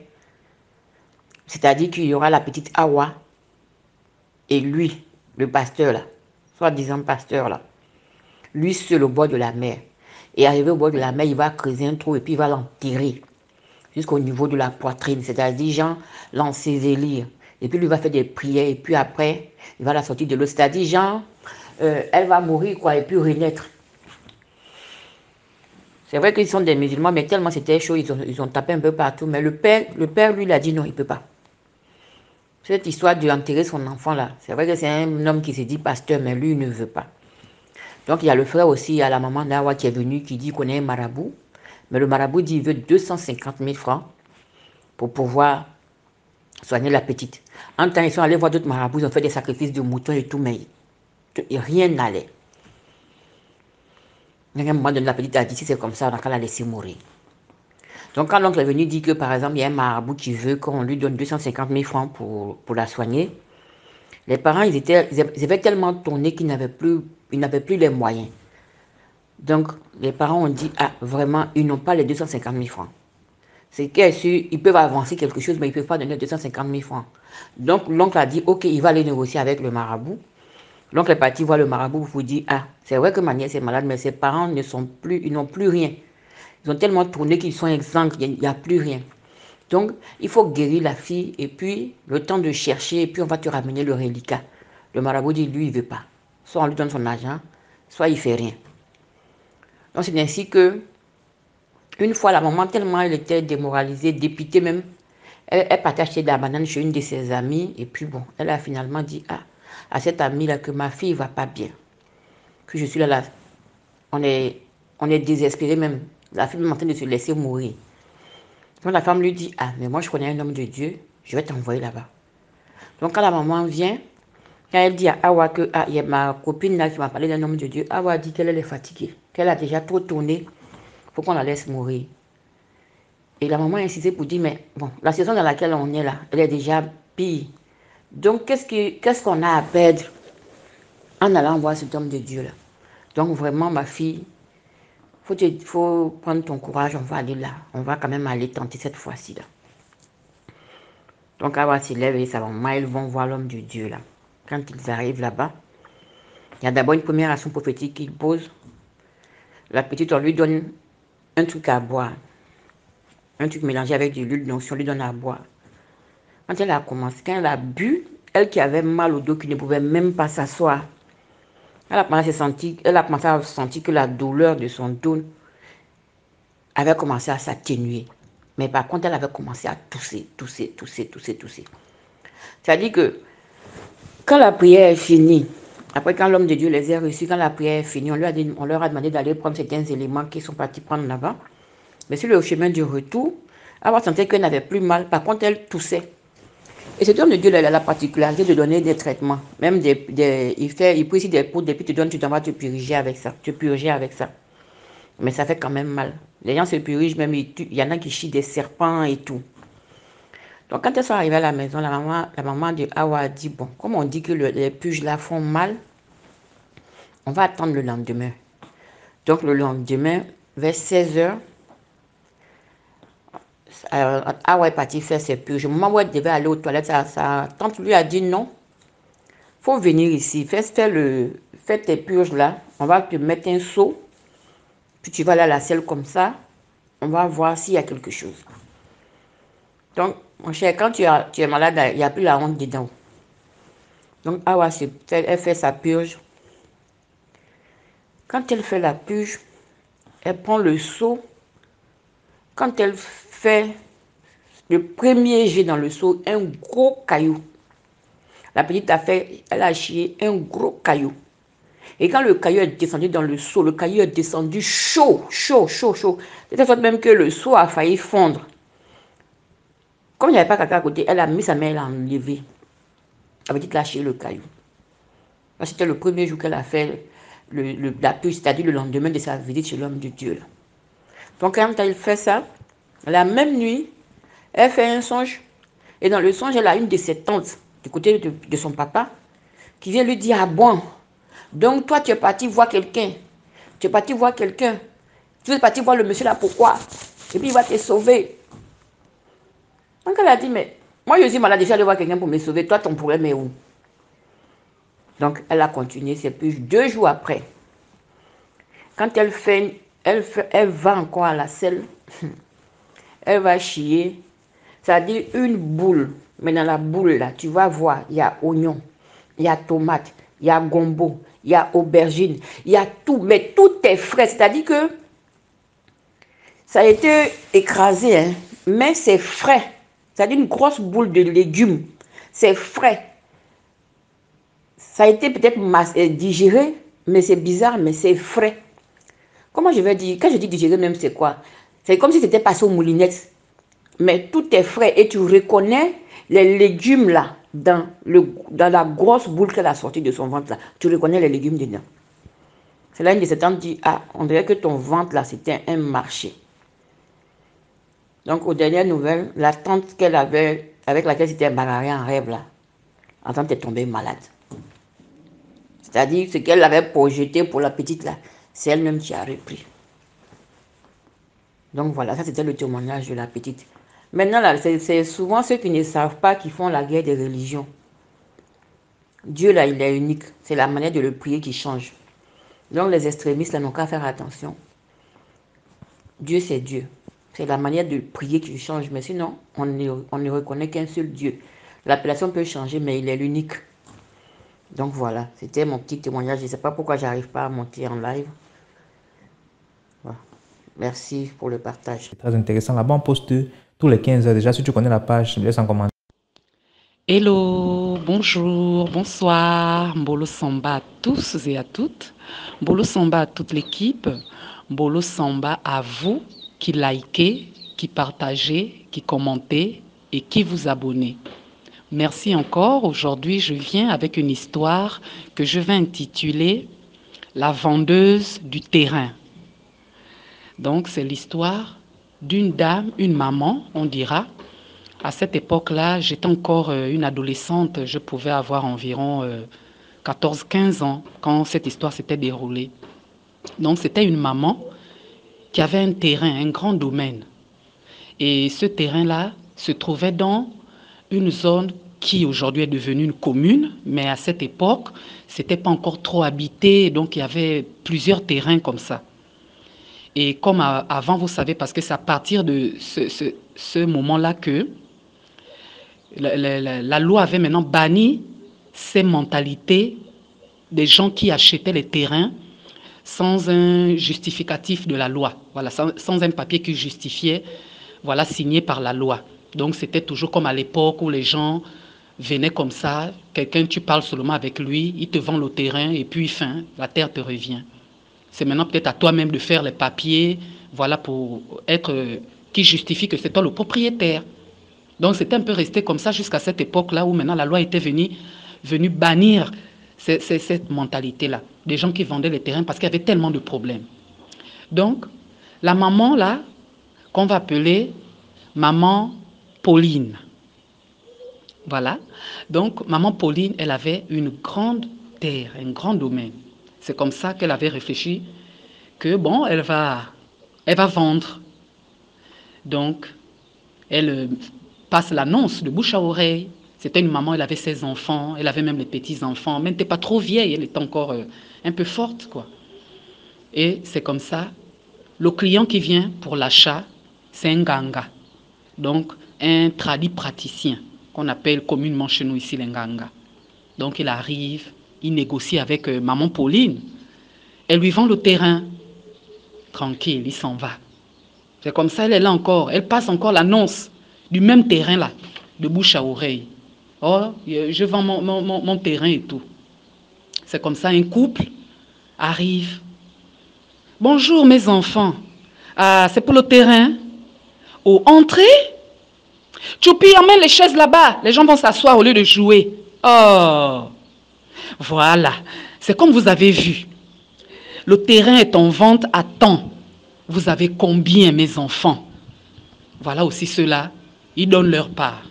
C'est-à-dire qu'il y aura la petite Awa et lui, le pasteur là, soi-disant pasteur là, lui seul au bord de la mer. Et arrivé au bord de la mer, il va creuser un trou et puis il va l'enterrer jusqu'au niveau de la poitrine. C'est-à-dire, genre, l'ensevelir. Et puis lui va faire des prières et puis après, il va la sortir de l'eau. C'est-à-dire, genre, elle va mourir quoi et puis renaître. C'est vrai qu'ils sont des musulmans, mais tellement c'était chaud, ils ont tapé un peu partout. Mais le père lui, il a dit non, il ne peut pas. Cette histoire d'enterrer son enfant là, c'est vrai que c'est un homme qui se dit pasteur, mais lui, il ne veut pas. Donc il y a le frère aussi, il y a la maman d'Awa qui est venue, qui dit qu'on est un marabout. Mais le marabout dit qu'il veut 250 000 francs pour pouvoir soigner la petite. En temps, ils sont allés voir d'autres marabouts, ils ont fait des sacrifices de moutons et tout, mais rien n'allait. À un moment donné, la petite a dit, si c'est comme ça, on a qu'à la laisser mourir. Donc quand l'oncle est venu dire que par exemple, il y a un marabout qui veut qu'on lui donne 250 000 francs pour la soigner, les parents, ils avaient tellement tourné qu'ils n'avaient plus les moyens. Donc les parents ont dit, ah vraiment, ils n'ont pas les 250 000 francs. C'est qu'ils ils peuvent avancer quelque chose, mais ils ne peuvent pas donner 250 000 francs. Donc l'oncle a dit, ok, il va aller négocier avec le marabout Donc, elle est partie voir le marabout pour dire, ah, c'est vrai que ma nièce est malade, mais ses parents ne sont plus, ils n'ont plus rien. Ils ont tellement tourné qu'ils sont exempts, il n'y a plus rien. Donc, il faut guérir la fille et puis le temps de chercher et puis on va te ramener le reliquat. Le marabout dit, lui, il ne veut pas. Soit on lui donne son argent, soit il ne fait rien. Donc, c'est ainsi que, une fois, la maman, tellement elle était démoralisée, dépitée même, elle partait acheter de la banane chez une de ses amies et puis bon, elle a finalement dit, ah, à cette amie-là que ma fille ne va pas bien. Que je suis là, on est désespéré même. La fille est en train de se laisser mourir. Donc la femme lui dit, ah, mais moi je connais un homme de Dieu, je vais t'envoyer là-bas. Donc quand la maman vient, quand elle dit à Awa que, ah, il y a ma copine là qui m'a parlé d'un homme de Dieu, Awa dit qu'elle est fatiguée, qu'elle a déjà trop tourné, il faut qu'on la laisse mourir. Et la maman a insisté pour dire, mais bon, la saison dans laquelle on est là, elle est déjà pire. Donc qu'est-ce qu'on a à perdre en allant voir cet homme de Dieu là? Donc vraiment ma fille, faut prendre ton courage, on va aller là. On va quand même aller tenter cette fois-ci là. Donc Awa s'élève et sa maman, ils vont voir l'homme de Dieu là. Quand ils arrivent là-bas, il y a d'abord une première action prophétique qu'il pose. La petite, on lui donne un truc à boire. Un truc mélangé avec de l'huile, donc on lui donne à boire. Quand elle a commencé, quand elle a bu, elle qui avait mal au dos, qui ne pouvait même pas s'asseoir, elle a commencé à sentir que la douleur de son dos avait commencé à s'atténuer. Mais par contre, elle avait commencé à tousser. C'est-à-dire que quand la prière est finie, après quand l'homme de Dieu les a reçus, quand la prière est finie, on leur a demandé d'aller prendre certains éléments qu'ils sont partis prendre là-bas. Mais sur le chemin du retour, elle sentait qu'elle n'avait plus mal. Par contre, elle toussait. Et cet homme de Dieu, il a la particularité de donner des traitements. Même il peut ici des poudres, et puis tu t'en vas te purger avec ça. Mais ça fait quand même mal. Les gens se purgent, même il y en a qui chient des serpents et tout. Donc quand elles sont arrivées à la maison, la maman de Awa a dit, bon, comme on dit que les purges là font mal, on va attendre le lendemain. Donc le lendemain, vers 16h, Awa est partie faire ses purges. Au moment où elle devait aller aux toilettes, sa tante lui a dit non, faut venir ici, fais tes purges là, on va te mettre un seau, puis tu vas aller à la selle comme ça, on va voir s'il y a quelque chose. Donc, mon cher, quand tu es malade, il n'y a plus la honte dedans. Donc, Awa, elle fait sa purge. Quand elle fait la purge, elle prend le seau. Quand elle fait le premier jet dans le seau, un gros caillou. La petite elle a chié un gros caillou. Et quand le caillou est descendu dans le seau, le caillou est descendu chaud. De telle sorte même que le seau a failli fondre. Comme il n'y avait pas caca à côté, elle a mis sa main, elle a enlevé. La petite a chié le caillou. C'était le premier jour qu'elle a fait la purge, c'est-à-dire le lendemain de sa visite chez l'homme de Dieu. Là. Donc quand elle fait ça, la même nuit, elle fait un songe. Et dans le songe, elle a une de ses tantes, du côté de son papa, qui vient lui dire, ah bon, donc toi tu es parti voir quelqu'un. Tu es parti voir quelqu'un. Tu es parti voir le monsieur là, pourquoi? Et puis il va te sauver. Donc elle a dit, mais moi je suis malade, je suis allée voir quelqu'un pour me sauver. Toi ton problème est où? Donc elle a continué ses purges 2 jours après. Quand elle va encore à la selle, elle va chier. C'est-à-dire une boule. Mais dans la boule là, tu vas voir, il y a oignon, il y a tomate, il y a gombo, il y a aubergine, il y a tout. Mais tout est frais. C'est-à-dire que ça a été écrasé, hein, mais c'est frais. C'est-à-dire une grosse boule de légumes. C'est frais. Ça a été peut-être digéré, mais c'est bizarre, mais c'est frais. Comment je vais dire? Quand je dis digéré même, c'est quoi? C'est comme si c'était passé aux moulinettes. Mais tout est frais et tu reconnais les légumes là, dans la grosse boule qu'elle a sortie de son ventre là. Tu reconnais les légumes dedans. C'est là une de ses tantes dit, ah, on dirait que ton ventre là, c'était un marché. Donc, aux dernières nouvelles, la tante qu'elle avait, avec laquelle c'était bagarré en rêve là, la tante est tombée malade. C'est-à-dire, ce qu'elle avait projeté pour la petite là, c'est elle-même qui a repris. Donc voilà, ça c'était le témoignage de la petite. Maintenant, là, c'est souvent ceux qui ne savent pas qui font la guerre des religions. Dieu, là, il est unique. C'est la manière de le prier qui change. Donc, les extrémistes, là, n'ont qu'à faire attention. Dieu, c'est Dieu. C'est la manière de prier qui change. Mais sinon, on ne reconnaît qu'un seul Dieu. L'appellation peut changer, mais il est l'unique. Donc, voilà. C'était mon petit témoignage. Je ne sais pas pourquoi j'arrive pas à monter en live. Voilà. Merci pour le partage. C'est très intéressant. Là-bas, on poste tous les 15 heures. Déjà, si tu connais la page, je me laisse en commentaire. Hello, bonjour, bonsoir, Mbolo Samba à tous et à toutes. Mbolo Samba à toute l'équipe. Mbolo Samba à vous qui likez, qui partagez, qui commentez et qui vous abonnez. Merci encore. Aujourd'hui, je viens avec une histoire que je vais intituler La vendeuse du terrain. Donc, c'est l'histoire d'une dame, une maman, on dira. À cette époque-là, j'étais encore une adolescente. Je pouvais avoir environ 14-15 ans quand cette histoire s'était déroulée. Donc, c'était une maman qui avait un terrain, un grand domaine. Et ce terrain-là se trouvait dans une zone qui aujourd'hui est devenue une commune, mais à cette époque, c'était pas encore trop habité, donc il y avait plusieurs terrains comme ça. Et comme avant, vous savez, parce que c'est à partir de ce moment-là que la loi avait maintenant banni ces mentalités des gens qui achetaient les terrains sans un justificatif de la loi, voilà, sans un papier qui justifiait, voilà, signé par la loi. Donc c'était toujours comme à l'époque où les gens venaient comme ça, quelqu'un, tu parles seulement avec lui, il te vend le terrain et puis fin, la terre te revient. C'est maintenant peut-être à toi-même de faire les papiers, voilà, pour être, qui justifie que c'est toi le propriétaire. Donc c'était un peu resté comme ça jusqu'à cette époque-là où maintenant la loi était venue bannir cette mentalité-là, des gens qui vendaient les terrains parce qu'il y avait tellement de problèmes. Donc la maman là, qu'on va appeler maman Pauline. Voilà. Donc maman Pauline, elle avait une grande terre, un grand domaine. C'est comme ça qu'elle avait réfléchi que bon, elle va vendre. Donc elle passe l'annonce de bouche à oreille. C'était une maman, elle avait 16 enfants, elle avait même les petits-enfants, mais elle n'était pas trop vieille, elle était encore un peu forte, quoi. Et c'est comme ça, le client qui vient pour l'achat, c'est un ganga, donc un tradit praticien, qu'on appelle communément chez nous ici les nganga. Donc il arrive, il négocie avec maman Pauline, elle lui vend le terrain, tranquille, il s'en va. C'est comme ça, elle est là encore, elle passe encore l'annonce du même terrain là, de bouche à oreille. Oh, je vends mon terrain et tout. C'est comme ça, un couple arrive. Bonjour mes enfants. Ah, c'est pour le terrain. Oh, entrez. Choupi, emmène les chaises là-bas. Les gens vont s'asseoir au lieu de jouer. Oh, voilà. C'est comme vous avez vu. Le terrain est en vente à temps. Vous avez combien, mes enfants? Voilà aussi ceux-là. Ils donnent leur part.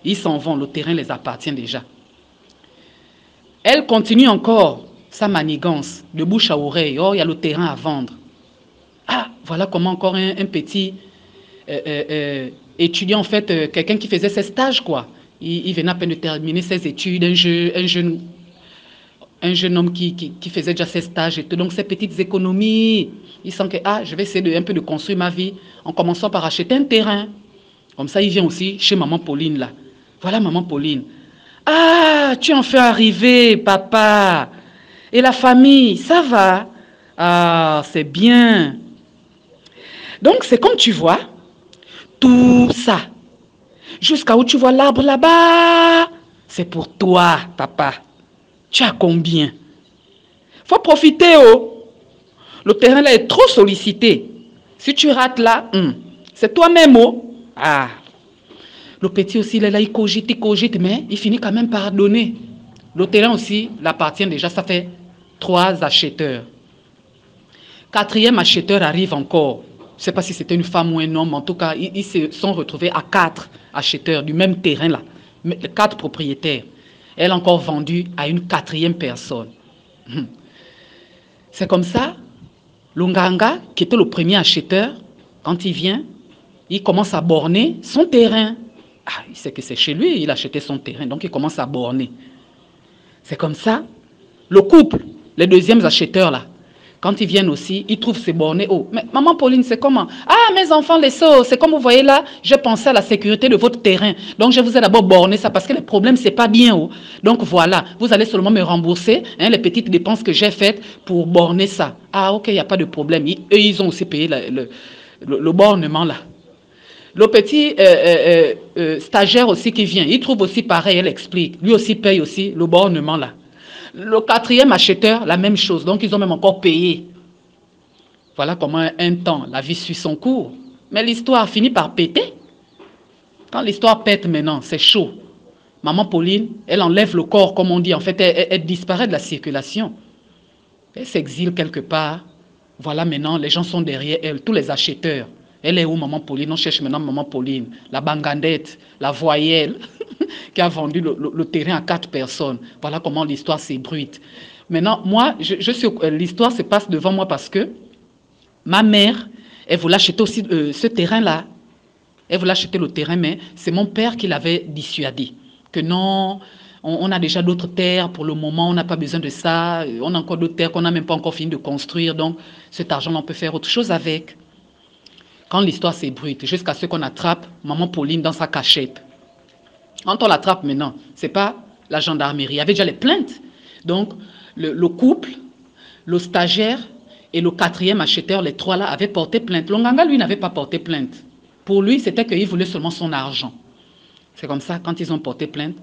Ils s'en vont, le terrain les appartient déjà. Elle continue encore sa manigance, de bouche à oreille. Oh, il y a le terrain à vendre. Ah, voilà comment encore un petit étudiant, en fait, quelqu'un qui faisait ses stages, quoi. Il venait à peine de terminer ses études, un jeune homme qui faisait déjà ses stages et tout. Donc, ces petites économies, il sent que, ah, je vais essayer un peu de construire ma vie en commençant par acheter un terrain. Comme ça, il vient aussi chez maman Pauline, là. Voilà maman Pauline. Ah, tu en fais arriver, papa. Et la famille, ça va? Ah, c'est bien. Donc, c'est comme tu vois, tout ça, jusqu'à où tu vois l'arbre là-bas, c'est pour toi, papa. Tu as combien? Faut profiter, oh. Le terrain là est trop sollicité. Si tu rates là, c'est toi-même, oh. Ah, le petit aussi, il est là, il cogite, mais il finit quand même par donner. Le terrain aussi l'appartient déjà, ça fait 3 acheteurs. 4e acheteur arrive encore. Je ne sais pas si c'était une femme ou un homme, en tout cas, ils se sont retrouvés à 4 acheteurs du même terrain là, 4 propriétaires. Elle a encore vendu à une 4e personne. C'est comme ça, le Nganga, qui était le premier acheteur, quand il vient, il commence à borner son terrain. Ah, il sait que c'est chez lui, il a acheté son terrain, donc il commence à borner. C'est comme ça. Le couple, les deuxièmes acheteurs là, quand ils viennent aussi, ils trouvent ces bornés. Oh, mais maman Pauline, c'est comment? Ah, mes enfants, les sauts, c'est comme vous voyez là, j'ai pensé à la sécurité de votre terrain. Donc, je vous ai d'abord borné ça parce que les problèmes, c'est pas bien. Oh. Donc, voilà, vous allez seulement me rembourser les petites dépenses que j'ai faites pour borner ça. Ah, ok, il n'y a pas de problème. Eux, ils ont aussi payé le bornement là. Le petit stagiaire aussi qui vient, il trouve aussi pareil, elle explique. Lui aussi paye aussi le bornement là. Le quatrième acheteur, la même chose. Donc, ils ont même encore payé. Voilà comment un temps, la vie suit son cours. Mais l'histoire finit par péter. Quand l'histoire pète maintenant, c'est chaud. Maman Pauline, elle enlève le corps, comme on dit. En fait, elle disparaît de la circulation. Elle s'exile quelque part. Voilà, maintenant, les gens sont derrière elle, tous les acheteurs. Elle est où, maman Pauline? On cherche maintenant maman Pauline, la bangandette, la voyelle, qui a vendu le terrain à 4 personnes. Voilà comment l'histoire s'ébruite. Maintenant, moi, l'histoire se passe devant moi parce que ma mère, elle voulait acheter aussi ce terrain-là. Elle voulait acheter le terrain, mais c'est mon père qui l'avait dissuadé. Que non, on a déjà d'autres terres pour le moment, on n'a pas besoin de ça. On a encore d'autres terres qu'on n'a même pas encore fini de construire. Donc, cet argent-là, on peut faire autre chose avec. Quand l'histoire s'ébruite, jusqu'à ce qu'on attrape maman Pauline dans sa cachette. Quand on l'attrape maintenant, ce n'est pas la gendarmerie. Il y avait déjà les plaintes. Donc, le couple, le stagiaire et le quatrième acheteur, les trois là, avaient porté plainte. Longanga, lui, n'avait pas porté plainte. Pour lui, c'était qu'il voulait seulement son argent. C'est comme ça, quand ils ont porté plainte,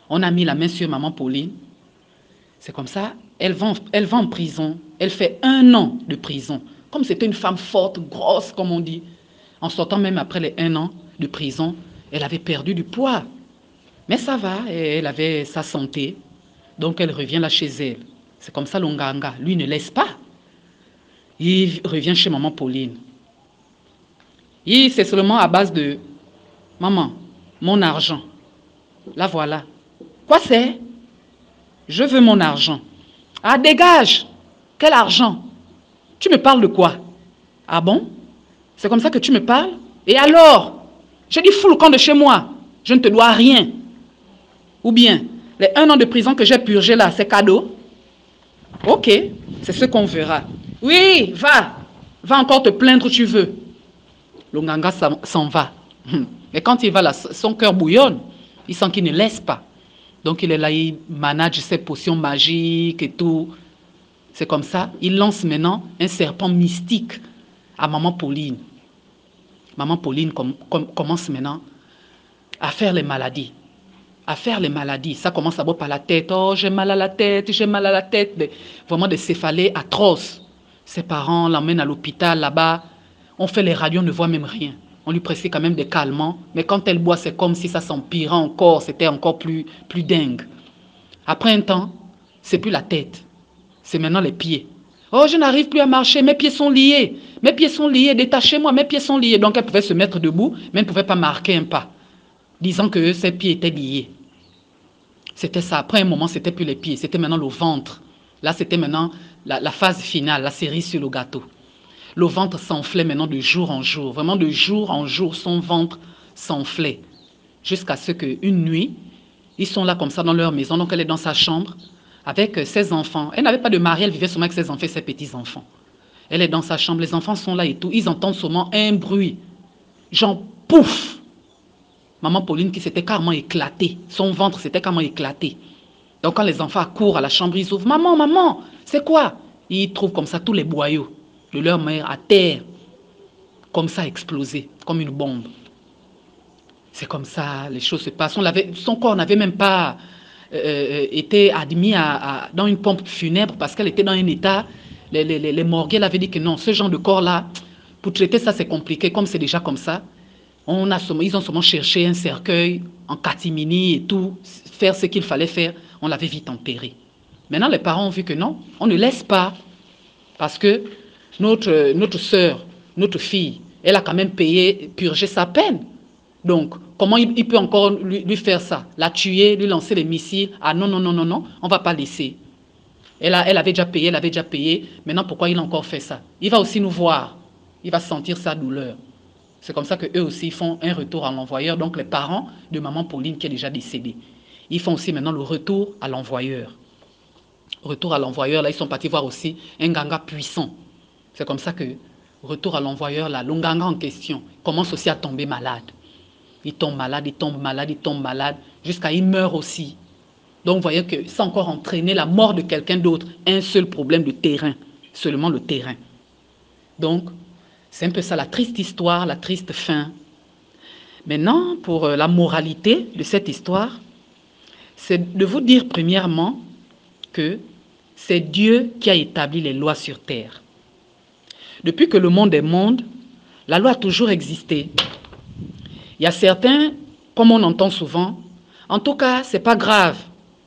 on a mis la main sur maman Pauline. C'est comme ça, elle va en prison. Elle fait 1 an de prison. Comme c'était une femme forte, grosse, comme on dit. En sortant même après les 1 an de prison, elle avait perdu du poids. Mais ça va, elle avait sa santé. Donc elle revient là chez elle. C'est comme ça Longanga. Lui ne laisse pas. Il revient chez maman Pauline. C'est seulement à base de « Maman, mon argent. Là voilà. » Quoi c'est? Je veux mon argent. Ah, dégage! Quel argent? Tu me parles de quoi? Ah bon? C'est comme ça que tu me parles? Et alors? J'ai dit fous le camp de chez moi. Je ne te dois rien. Ou bien, les 1 an de prison que j'ai purgé là, c'est cadeau? Ok, c'est ce qu'on verra. Oui, va. Va encore te plaindre où tu veux. Longanga s'en va. Mais quand il va là, son cœur bouillonne. Il sent qu'il ne laisse pas. Donc il est là, il manage ses potions magiques et tout. C'est comme ça. Il lance maintenant un serpent mystique à maman Pauline. Maman Pauline commence maintenant à faire les maladies. À faire les maladies. Ça commence d'abord par la tête. Oh, j'ai mal à la tête, j'ai mal à la tête. Vraiment des céphalées atroces. Ses parents l'emmènent à l'hôpital là-bas. On fait les radios, on ne voit même rien. On lui prescrit quand même des calmants. Mais quand elle boit, c'est comme si ça s'empirait encore. C'était encore plus dingue. Après un temps, c'est plus la tête. C'est maintenant les pieds. Oh, je n'arrive plus à marcher. Mes pieds sont liés. Mes pieds sont liés. Détachez-moi. Mes pieds sont liés. Donc, elle pouvait se mettre debout, mais elle ne pouvait pas marquer un pas, disant que ses pieds étaient liés. C'était ça. Après un moment, c'était plus les pieds. C'était maintenant le ventre. Là, c'était maintenant la phase finale, la cerise sur le gâteau. Le ventre s'enflait maintenant de jour en jour. Vraiment, de jour en jour, son ventre s'enflait. Jusqu'à ce qu'une nuit, ils sont là comme ça dans leur maison. Donc, elle est dans sa chambre avec ses enfants. Elle n'avait pas de mari, elle vivait seulement avec ses enfants et ses petits-enfants. Elle est dans sa chambre, les enfants sont là et tout. Ils entendent seulement un bruit. Genre, pouf! Maman Pauline qui s'était carrément éclatée. Son ventre s'était carrément éclaté. Donc, quand les enfants courent à la chambre, ils ouvrent. Maman, maman, c'est quoi? Ils trouvent comme ça tous les boyaux de leur mère à terre, comme ça explosé, comme une bombe. C'est comme ça, les choses se passent. Son corps n'avait même pas été admis dans une pompe funèbre parce qu'elle était dans un état. Les morgues avaient dit que non, ce genre de corps-là, pour traiter ça, c'est compliqué, comme c'est déjà comme ça. Ils ont seulement cherché un cercueil en catimini et tout, faire ce qu'il fallait faire. On l'avait vite enterré. Maintenant, les parents ont vu que non, on ne laisse pas. Parce que notre sœur, notre fille, elle a quand même purgé sa peine. Donc, comment il peut encore lui faire ça? La tuer, lui lancer les missiles? Ah non, non, non, non, non, on ne va pas laisser. Elle avait déjà payé. Maintenant, pourquoi il a encore fait ça? Il va aussi nous voir. Il va sentir sa douleur. C'est comme ça qu'eux aussi font un retour à l'envoyeur. Donc, les parents de maman Pauline qui est déjà décédée, ils font aussi maintenant le retour à l'envoyeur. Retour à l'envoyeur, là, ils sont partis voir aussi un ganga puissant. C'est comme ça que, retour à l'envoyeur, là, le ganga en question commence aussi à tomber malade. Il tombe malade, il tombe malade, il tombe malade, jusqu'à il meurt aussi. Donc, vous voyez que ça a encore entraîné la mort de quelqu'un d'autre. Un seul problème de terrain, seulement le terrain. Donc, c'est un peu ça, la triste histoire, la triste fin. Maintenant, pour la moralité de cette histoire, c'est de vous dire premièrement que c'est Dieu qui a établi les lois sur terre. Depuis que le monde est monde, la loi a toujours existé. Il y a certains, comme on entend souvent, en tout cas, c'est pas grave,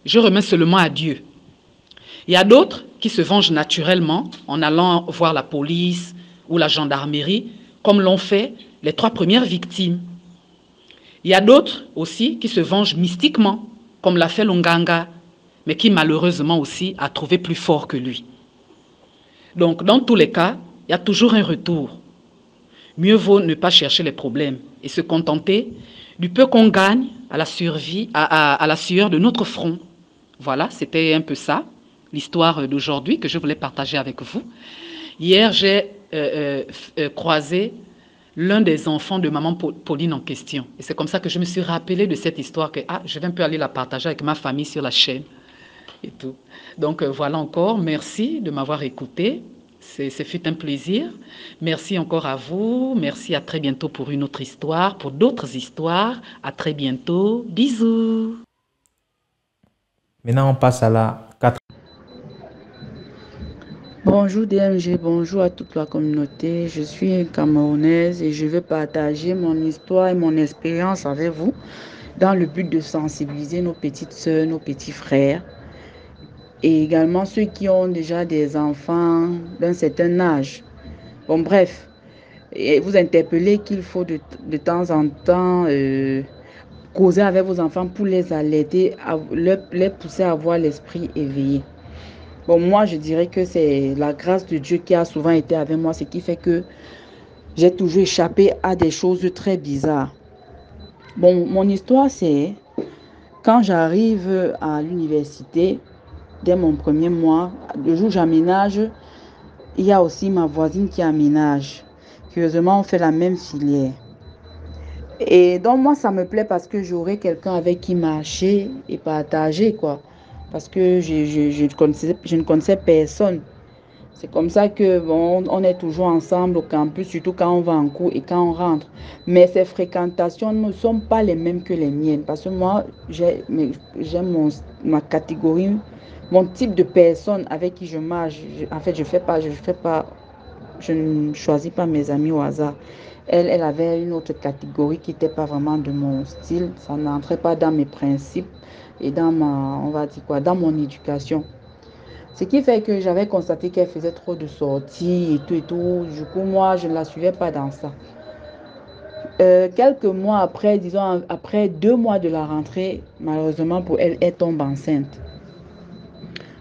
je remets seulement à Dieu. Il y a d'autres qui se vengent naturellement en allant voir la police ou la gendarmerie, comme l'ont fait les 3 premières victimes. Il y a d'autres aussi qui se vengent mystiquement, comme l'a fait Longanga, mais qui malheureusement aussi a trouvé plus fort que lui. Donc, dans tous les cas, il y a toujours un retour. Mieux vaut ne pas chercher les problèmes et se contenter du peu qu'on gagne à la survie, à la sueur de notre front. Voilà, c'était un peu ça, l'histoire d'aujourd'hui que je voulais partager avec vous. Hier, j'ai croisé l'un des enfants de maman Pauline en question. Et c'est comme ça que je me suis rappelé de cette histoire que je vais un peu aller la partager avec ma famille sur la chaîne et tout. Donc voilà encore, merci de m'avoir écouté. Ce fut un plaisir. Merci encore à vous. Merci, à très bientôt pour une autre histoire, pour d'autres histoires. À très bientôt. Bisous. Maintenant, on passe à la 4. Bonjour DMG, bonjour à toute la communauté. Je suis camerounaise et je vais partager mon histoire et mon expérience avec vous dans le but de sensibiliser nos petites sœurs, nos petits frères et également ceux qui ont déjà des enfants d'un certain âge. Bon, bref, et vous interpellez qu'il faut de temps en temps causer avec vos enfants pour les alerter, les pousser à avoir l'esprit éveillé. Bon, moi, je dirais que c'est la grâce de Dieu qui a souvent été avec moi, ce qui fait que j'ai toujours échappé à des choses très bizarres. Bon, mon histoire, c'est quand j'arrive à l'université, dès mon premier mois, le jour où j'aménage, il y a aussi ma voisine qui aménage. Curieusement, on fait la même filière. Et donc, moi, ça me plaît parce que j'aurai quelqu'un avec qui marcher et partager, quoi. Parce que je ne connaissais personne. C'est comme ça que bon, on est toujours ensemble au campus, surtout quand on va en cours et quand on rentre. Mais ces fréquentations ne sont pas les mêmes que les miennes. Parce que moi, j'ai ma catégorie, mon type de personne avec qui je marche. En fait, je ne choisis pas mes amis au hasard. Elle avait une autre catégorie qui n'était pas vraiment de mon style. Ça n'entrait pas dans mes principes et dans dans mon éducation. Ce qui fait que j'avais constaté qu'elle faisait trop de sorties et tout. Du coup, moi, je ne la suivais pas dans ça. Quelques mois après, disons après 2 mois de la rentrée, malheureusement pour elle, elle tombe enceinte.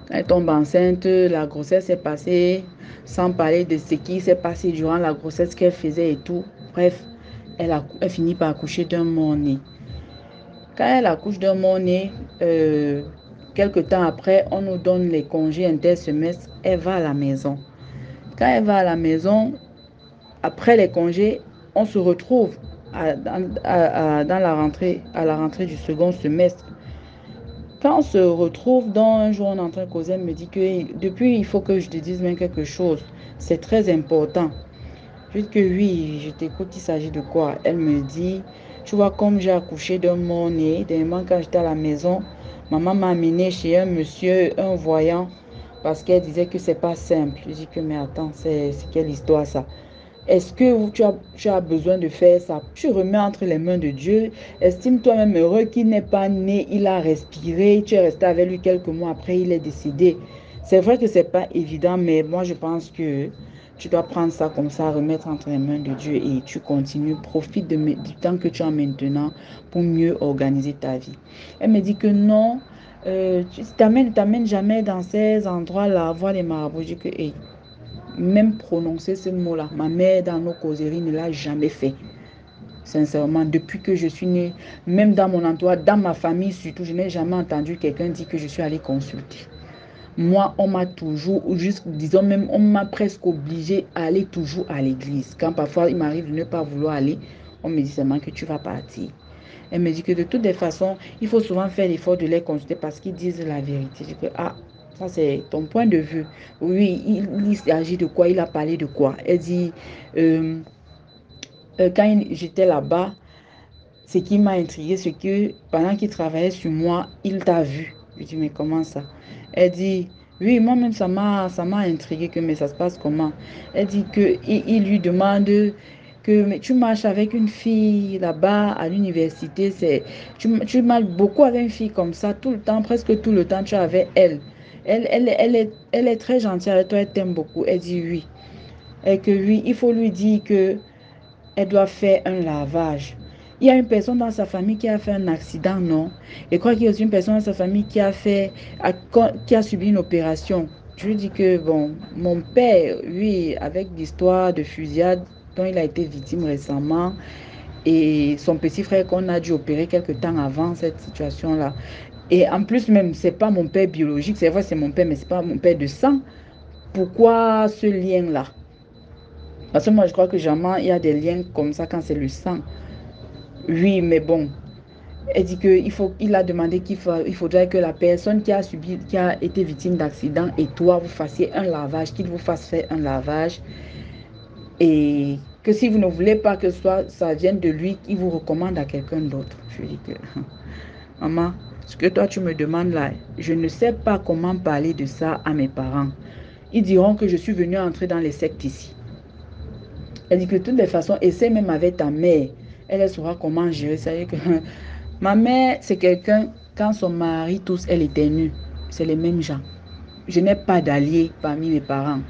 Quand elle tombe enceinte, la grossesse est passée, sans parler de ce qui s'est passé durant la grossesse qu'elle faisait et tout. Bref, elle finit par accoucher d'un mort-né. Quand elle accouche d'un mort-né, quelque temps après, on nous donne les congés intersemestres. Elle va à la maison. Quand elle va à la maison, après les congés, on se retrouve à la rentrée du second semestre. Quand on se retrouve, dans un jour, on est en train de causer, elle me dit que depuis, il faut que je te dise même quelque chose. C'est très important. Je dis que oui, je t'écoute, il s'agit de quoi? Elle me dit, tu vois, comme j'ai accouché d'un mort-né, dernièrement quand j'étais à la maison, maman m'a amené chez un monsieur, un voyant, parce qu'elle disait que c'est pas simple. Je dis que mais attends, c'est quelle histoire ça? Est-ce que tu as besoin de faire ça? Tu remets entre les mains de Dieu. Estime toi-même heureux qu'il n'est pas né, il a respiré. Tu es resté avec lui quelques mois après, il est décédé. C'est vrai que c'est pas évident, mais moi je pense que tu dois prendre ça comme ça, remettre entre les mains de Dieu et tu continues. Profite du temps que tu as maintenant pour mieux organiser ta vie. Elle me dit que non, tu t'amènes jamais dans ces endroits-là, voir les marabouts. Je dis que même prononcer ce mot-là, ma mère dans nos causeries ne l'a jamais fait. Sincèrement, depuis que je suis née, même dans mon entourage, dans ma famille surtout, je n'ai jamais entendu quelqu'un dire que je suis allée consulter. Moi, on m'a toujours, ou juste, disons même, on m'a presque obligé à aller toujours à l'église. Quand parfois il m'arrive de ne pas vouloir aller, on me dit seulement que tu vas partir. Elle me dit que de toutes les façons, il faut souvent faire l'effort de les consulter parce qu'ils disent la vérité. Je dis que, ah, ça c'est ton point de vue. Oui, il s'agit de quoi? Il a parlé de quoi? Elle dit, quand j'étais là-bas, ce qui m'a intrigué, c'est que pendant qu'il travaillait sur moi, il t'a vu. Je dis, mais comment ça? Elle dit, oui, moi-même, ça m'a intrigué, que, mais ça se passe comment? Elle dit que il lui demande que mais tu marches avec une fille là-bas à l'université, tu marches beaucoup avec une fille comme ça, tout le temps, presque tout le temps, tu es avec elle. Elle est très gentille avec toi, elle t'aime beaucoup. Elle dit oui. Et que oui, il faut lui dire que elle doit faire un lavage. Il y a une personne dans sa famille qui a fait un accident, non? Et crois qu'il y a aussi une personne dans sa famille qui a subi une opération. Je lui dis que, bon, mon père, oui, avec l'histoire de fusillade dont il a été victime récemment, et son petit frère qu'on a dû opérer quelque temps avant cette situation-là. Et en plus même, c'est pas mon père biologique, c'est vrai, c'est mon père, mais c'est pas mon père de sang. Pourquoi ce lien-là? Parce que moi, je crois que jamais il y a des liens comme ça quand c'est le sang. Oui, mais bon. Elle dit qu'il a demandé il faudrait que la personne qui a été victime d'accident et toi, vous fassiez un lavage, qu'il vous fasse faire un lavage. Et que si vous ne voulez pas que ça vienne de lui, il vous recommande à quelqu'un d'autre. Je lui dis que, maman, ce que toi tu me demandes là, je ne sais pas comment parler de ça à mes parents. Ils diront que je suis venue entrer dans les sectes ici. Elle dit que de toutes les façons, essaie même avec ta mère. Elle saura comment gérer ça. Que ma mère, c'est quelqu'un, quand son mari tousse, elle éternue. C'est les mêmes gens. Je n'ai pas d'allié parmi mes parents.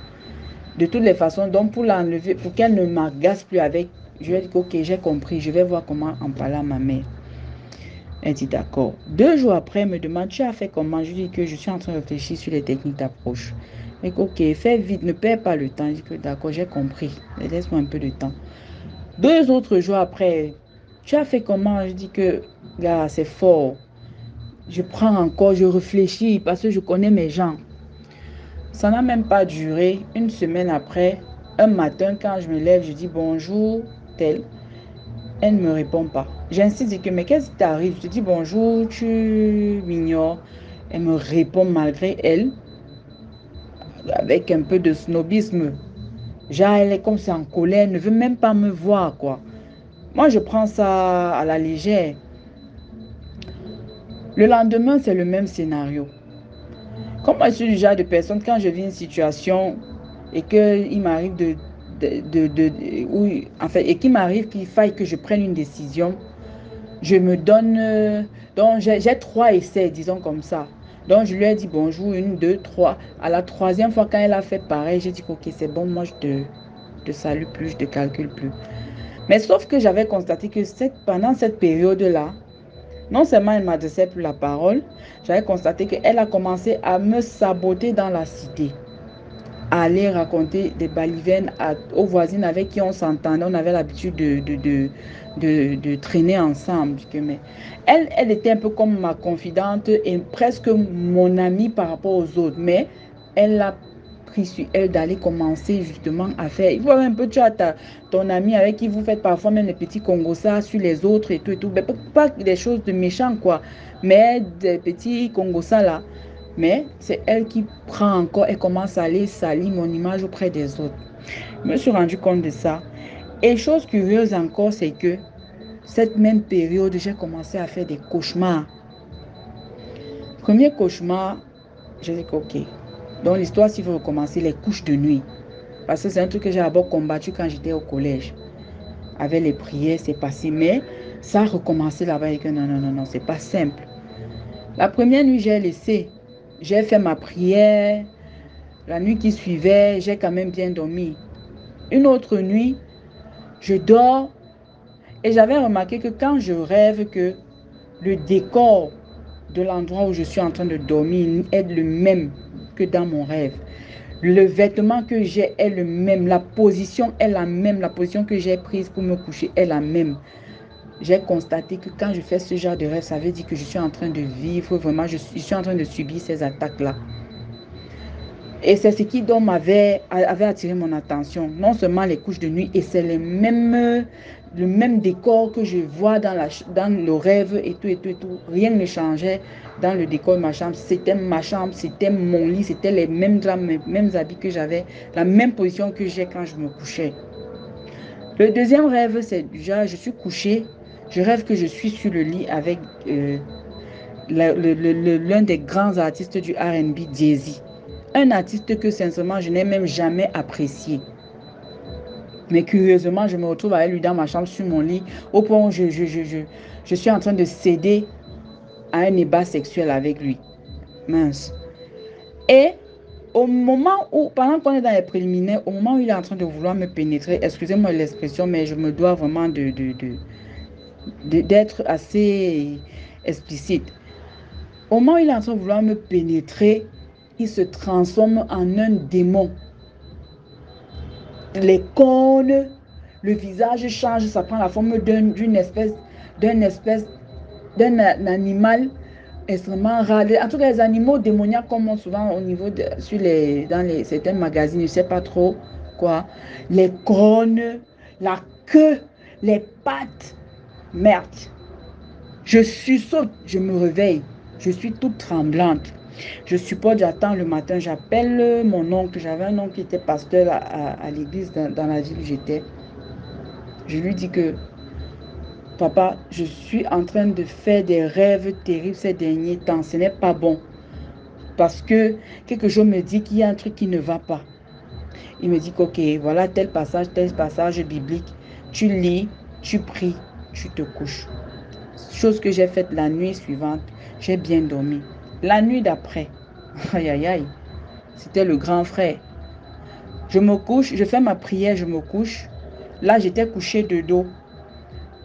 De toutes les façons, donc pour l'enlever, pour qu'elle ne m'agace plus avec, je lui ai dit ok, j'ai compris, je vais voir comment en parler à ma mère. Elle dit d'accord. 2 jours après, elle me demande, tu as fait comment? Je lui dis que je suis en train de réfléchir sur les techniques d'approche. Mais ok, fais vite, ne perds pas le temps. Je dis que d'accord, j'ai compris. Laisse-moi un peu de temps. 2 autres jours après, tu as fait comment? Je dis que, là, c'est fort. Je prends encore, je réfléchis parce que je connais mes gens. Ça n'a même pas duré. 1 semaine après, un matin, quand je me lève, je dis bonjour, tel. Elle ne me répond pas. J'insiste, je dis que, mais qu'est-ce qui t'arrive? Je dis bonjour, tu m'ignores. Elle me répond malgré elle, avec un peu de snobisme. Genre, elle est comme ça en colère, elle ne veut même pas me voir, quoi. Moi, je prends ça à la légère. Le lendemain, c'est le même scénario. Comme moi, je suis du genre de personne, quand je vis une situation et qu'il m'arrive et qu'il m'arrive qu'il faille que je prenne une décision, je me donne, donc j'ai 3 essais, disons comme ça. Donc je lui ai dit bonjour, 1, 2, 3. À la 3e fois, quand elle a fait pareil, j'ai dit ok, c'est bon, moi je te salue plus, je te calcule plus. Mais sauf que j'avais constaté que pendant cette période-là, non seulement elle m'adressait plus la parole, j'avais constaté qu'elle a commencé à me saboter dans la cité, à aller raconter des balivernes aux voisines avec qui on s'entendait, on avait l'habitude de traîner ensemble. Mais elle était un peu comme ma confidente et presque mon amie par rapport aux autres, mais elle a pris sur elle d'aller commencer justement à faire. Il faut un peu, tu as ton ami avec qui vous faites parfois même les petits congossas sur les autres et tout et tout. Mais pas des choses de méchants quoi, mais des petits congossas là. Mais c'est elle qui prend encore et commence à aller salir mon image auprès des autres. Je me suis rendu compte de ça. Et chose curieuse encore, c'est que cette même période, j'ai commencé à faire des cauchemars. Premier cauchemar, j'ai dit ok. Donc l'histoire, s'il faut recommencer, les couches de nuit. Parce que c'est un truc que j'ai d'abord combattu quand j'étais au collège. Avec les prières, c'est passé. Mais ça a recommencé là-bas et que non, c'est pas simple. La première nuit, j'ai laissé. J'ai fait ma prière. La nuit qui suivait, j'ai quand même bien dormi. Une autre nuit, je dors et j'avais remarqué que quand je rêve que le décor de l'endroit où je suis en train de dormir est le même que dans mon rêve. Le vêtement que j'ai est le même. La position est la même. La position que j'ai prise pour me coucher est la même. J'ai constaté que quand je fais ce genre de rêve, ça veut dire que je suis en train de vivre vraiment, je suis en train de subir ces attaques-là. Et c'est ce qui donc avait attiré mon attention. Non seulement les couches de nuit, et c'est le même décor que je vois dans le rêve et tout, et tout, et tout. Rien ne changeait dans le décor de ma chambre. C'était ma chambre, c'était mon lit, c'était les mêmes draps, les mêmes habits que j'avais, la même position que j'ai quand je me couchais. Le deuxième rêve, c'est déjà, je suis couchée, je rêve que je suis sur le lit avec l'un des grands artistes du R&B, Jay-Z. Un artiste que sincèrement je n'ai même jamais apprécié. Mais curieusement, je me retrouve avec lui dans ma chambre sur mon lit, au point où je suis en train de céder à un débat sexuel avec lui. Mince. Et au moment où, pendant qu'on est dans les préliminaires, au moment où il est en train de vouloir me pénétrer, excusez-moi l'expression, mais je me dois vraiment d'être assez explicite. Au moment où il est en train de vouloir me pénétrer, il se transforme en un démon. Les cônes, le visage change, ça prend la forme d'un animal extrêmement rare. En tout cas, les animaux démoniaques comme on souvent au niveau dans certains magazines, je ne sais pas trop quoi. Les cônes, la queue, les pattes. Merde. Je sursaute, je me réveille. Je suis toute tremblante. Je supporte, j'attends le matin, j'appelle mon oncle. J'avais un oncle qui était pasteur à l'église dans la ville où j'étais. Je lui dis que, papa, je suis en train de faire des rêves terribles ces derniers temps. Ce n'est pas bon. Parce que quelque chose me dit qu'il y a un truc qui ne va pas. Il me dit qu'ok, voilà tel passage biblique. Tu lis, tu pries, tu te couches. Chose que j'ai faite la nuit suivante. J'ai bien dormi. La nuit d'après, aïe aïe aïe, c'était le grand frère. Je me couche, je fais ma prière, je me couche. Là, j'étais couchée de dos.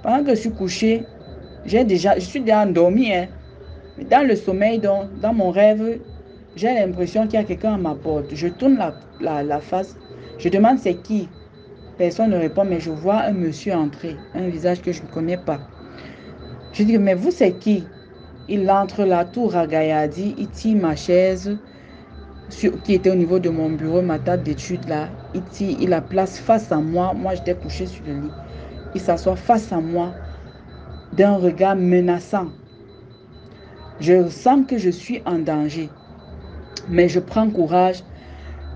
Pendant que je suis couchée, je suis déjà endormie. Mais dans le sommeil, dans mon rêve, j'ai l'impression qu'il y a quelqu'un à ma porte. Je tourne la face. Je demande c'est qui. Personne ne répond, mais je vois un monsieur entrer. Un visage que je ne connais pas. Je dis, mais vous c'est qui? Il entre là, tout ragaillardi, il tire ma chaise qui était au niveau de mon bureau, ma table d'études là. Il la place face à moi. Moi, j'étais couchée sur le lit. Il s'assoit face à moi d'un regard menaçant. Je sens que je suis en danger. Mais je prends courage.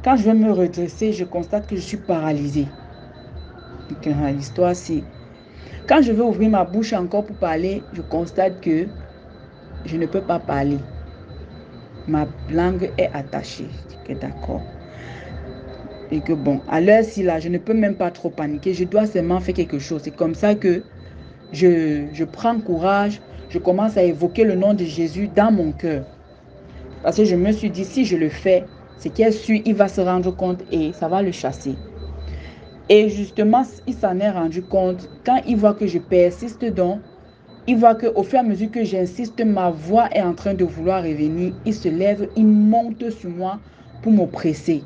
Quand je vais me redresser, je constate que je suis paralysée. L'histoire, c'est... Quand je vais ouvrir ma bouche encore pour parler, je constate que je ne peux pas parler. Ma langue est attachée. Je dis que d'accord. Et que bon, à l'heure-ci là, je ne peux même pas trop paniquer. Je dois seulement faire quelque chose. C'est comme ça que je prends courage. Je commence à évoquer le nom de Jésus dans mon cœur. Parce que je me suis dit, si je le fais, c'est qu'il sûr, il va se rendre compte et ça va le chasser. Et justement, il s'en est rendu compte. Quand il voit que je persiste donc, il voit qu'au fur et à mesure que j'insiste, ma voix est en train de vouloir revenir. Il se lève, il monte sur moi pour m'oppresser.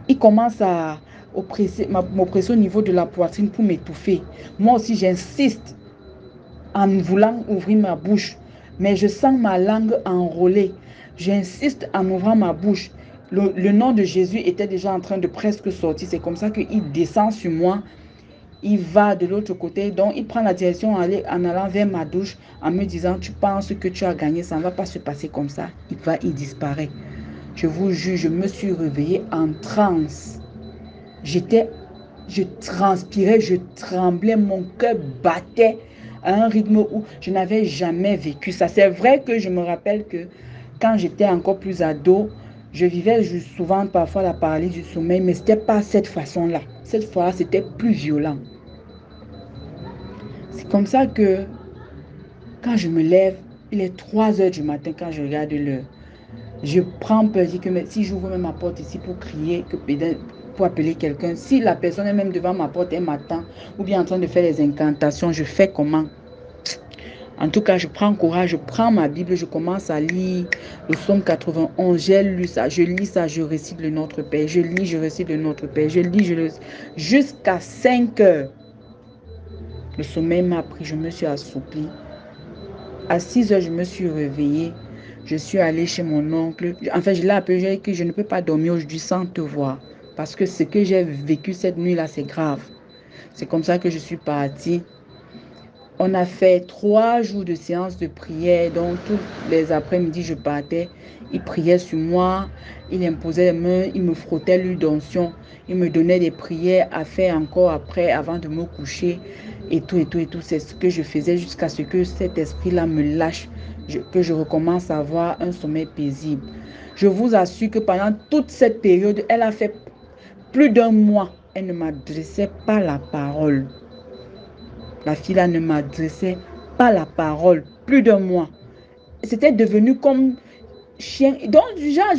Il commence à m'oppresser au niveau de la poitrine pour m'étouffer. Moi aussi, j'insiste en voulant ouvrir ma bouche. Mais je sens ma langue enrôlée. J'insiste en ouvrant ma bouche. Le nom de Jésus était déjà en train de presque sortir. C'est comme ça qu'il descend sur moi. Il va de l'autre côté. Donc, il prend la direction en allant vers ma douche en me disant, tu penses que tu as gagné, ça ne va pas se passer comme ça. Il disparaît. Je vous jure, je me suis réveillée en transe. Je transpirais, je tremblais, mon cœur battait à un rythme où je n'avais jamais vécu ça. C'est vrai que je me rappelle que quand j'étais encore plus ado, je vivais souvent parfois la paralysie du sommeil, mais ce n'était pas cette façon-là. Cette fois-là, c'était plus violent. C'est comme ça que quand je me lève, il est 3 heures du matin quand je regarde l'heure. Je prends peur, je dis que si j'ouvre même ma porte ici pour crier, pour appeler quelqu'un, si la personne est même devant ma porte, elle m'attend, ou bien en train de faire les incantations, je fais comment? En tout cas, je prends courage, je prends ma Bible, je commence à lire le psaume 91. J'ai lu ça, je lis ça, je récite le Notre Père. Je lis, je récite le Notre Père. Je lis, je récite. Jusqu'à 5 heures. Le sommeil m'a pris, je me suis assouplie. À 6 heures, je me suis réveillée. Je suis allée chez mon oncle. Enfin, je l'ai appelé, j'ai dit que je ne peux pas dormir aujourd'hui sans te voir. Parce que ce que j'ai vécu cette nuit-là, c'est grave. C'est comme ça que je suis partie. On a fait 3 jours de séance de prière. Donc, tous les après-midi, je partais. Il priait sur moi. Il imposait les mains. Il me frottait l'huile d'onction. Il me donnait des prières à faire encore après, avant de me coucher. Et tout, et tout, et tout. C'est ce que je faisais jusqu'à ce que cet esprit-là me lâche. Que je recommence à avoir un sommeil paisible. Je vous assure que pendant toute cette période, elle a fait plus d'1 mois. Elle ne m'adressait pas la parole. La fille-là ne m'adressait pas la parole. Plus d'1 mois. C'était devenu comme chien. Donc, genre,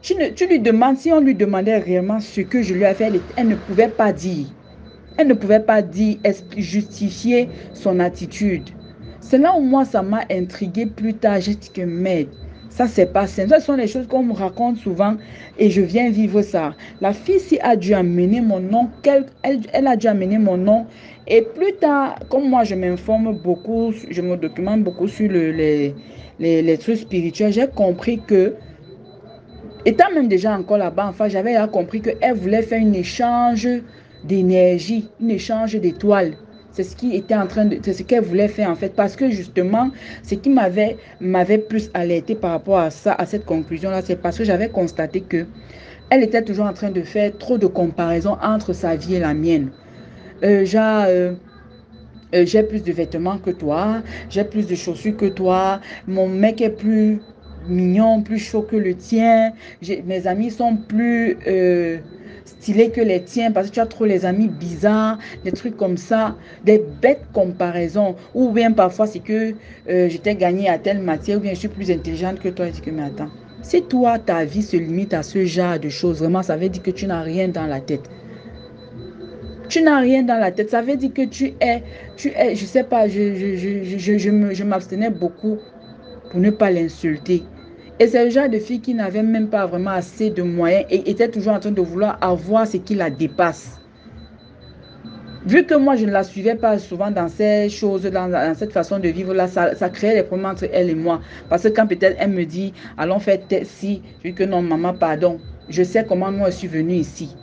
tu lui demandes, si on lui demandait réellement ce que je lui ai fait, elle ne pouvait pas dire. Elle ne pouvait pas dire, justifier son attitude. C'est là où moi, ça m'a intrigué plus tard. J'ai dit que merde, ça c'est pas sain. Ce sont les choses qu'on me raconte souvent et je viens vivre ça. La fille, si a dû amener mon nom, elle a dû amener mon nom. Et plus tard, comme moi, je m'informe beaucoup, je me documente beaucoup sur les trucs spirituels, j'ai compris que, étant même déjà encore là-bas, enfin, j'avais compris qu'elle voulait faire un échange d'énergie, un échange d'étoiles. C'est ce qui était en train de, c'est ce qu'elle voulait faire en fait, parce que justement, ce qui m'avait plus alerté par rapport à ça, à cette conclusion-là, c'est parce que j'avais constaté que elle était toujours en train de faire trop de comparaisons entre sa vie et la mienne. J'ai plus de vêtements que toi, j'ai plus de chaussures que toi, mon mec est plus mignon, plus chaud que le tien, mes amis sont plus stylés que les tiens parce que tu as trop les amis bizarres, des trucs comme ça, des bêtes comparaisons. Ou bien parfois c'est que je t'ai gagné à telle matière ou bien je suis plus intelligente que toi. Je dis que mais attends, si toi ta vie se limite à ce genre de choses, vraiment ça veut dire que tu n'as rien dans la tête. Tu n'as rien dans la tête. Ça veut dire que tu es, je sais pas, je m'abstenais beaucoup pour ne pas l'insulter. Et c'est le genre de fille qui n'avait même pas vraiment assez de moyens et était toujours en train de vouloir avoir ce qui la dépasse. Vu que moi, je ne la suivais pas souvent dans ces choses, dans cette façon de vivre là, ça créait des problèmes entre elle et moi. Parce que quand peut-être elle me dit, allons faire si, je dis que non, maman, pardon. Je sais comment moi je suis venue ici.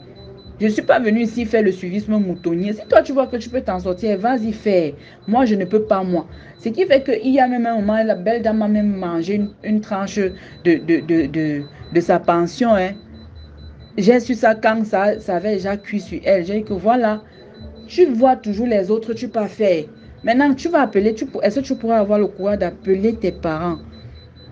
Je ne suis pas venue ici faire le suivisme moutonnier. Si toi, tu vois que tu peux t'en sortir, vas-y faire. Moi, je ne peux pas, moi. Ce qui fait qu'il y a même un moment, la belle dame a même mangé une tranche de sa pension. Hein. J'ai su ça quand ça avait déjà cuit sur elle. J'ai dit que voilà, tu vois toujours les autres, tu peux faire. Maintenant, tu vas appeler, est-ce que tu pourras avoir le courage d'appeler tes parents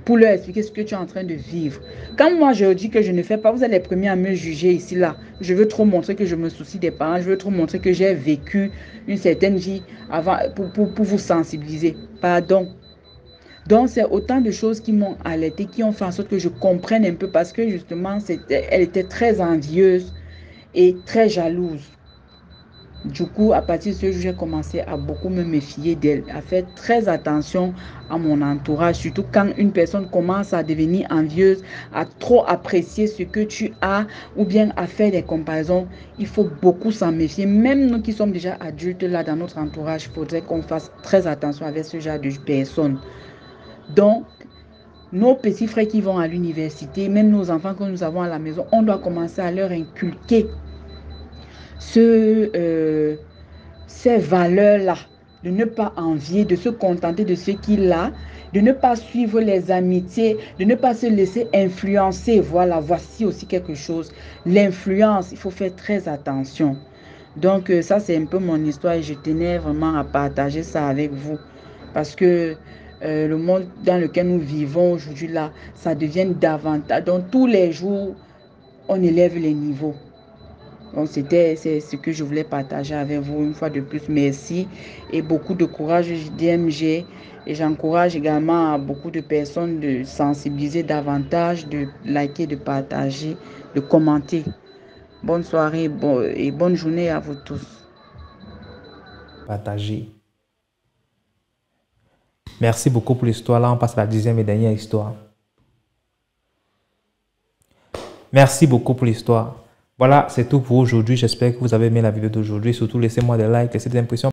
pour leur expliquer ce que tu es en train de vivre. Quand moi je dis que je ne fais pas, vous êtes les premiers à me juger ici, là. Je veux trop montrer que je me soucie des parents, je veux trop montrer que j'ai vécu une certaine vie avant pour vous sensibiliser. Pardon. Donc, c'est autant de choses qui m'ont alerté, qui ont fait en sorte que je comprenne un peu parce que justement, elle était très envieuse et très jalouse. Du coup, à partir de ce jour, j'ai commencé à beaucoup me méfier d'elle, à faire très attention à mon entourage, surtout quand une personne commence à devenir envieuse, à trop apprécier ce que tu as ou bien à faire des comparaisons. Il faut beaucoup s'en méfier. Même nous qui sommes déjà adultes là dans notre entourage, il faudrait qu'on fasse très attention avec ce genre de personnes. Donc, nos petits frères qui vont à l'université, même nos enfants que nous avons à la maison, on doit commencer à leur inculquer ces valeurs-là, de ne pas envier, de se contenter de ce qu'il a, de ne pas suivre les amitiés, de ne pas se laisser influencer. Voilà, voici aussi quelque chose. L'influence, il faut faire très attention. Donc, ça, c'est un peu mon histoire et je tenais vraiment à partager ça avec vous. Parce que le monde dans lequel nous vivons aujourd'hui, là, ça devient davantage. Donc, tous les jours, on élève les niveaux. Donc, c'est ce que je voulais partager avec vous. Une fois de plus, merci et beaucoup de courage DMG. Et j'encourage également beaucoup de personnes de sensibiliser davantage, de liker, de partager, de commenter. Bonne soirée et bonne journée à vous tous. Partager. Merci beaucoup pour l'histoire. Là, on passe à la 10e et dernière histoire. Merci beaucoup pour l'histoire. Voilà, c'est tout pour aujourd'hui. J'espère que vous avez aimé la vidéo d'aujourd'hui. Surtout, laissez-moi des likes, laissez des impressions.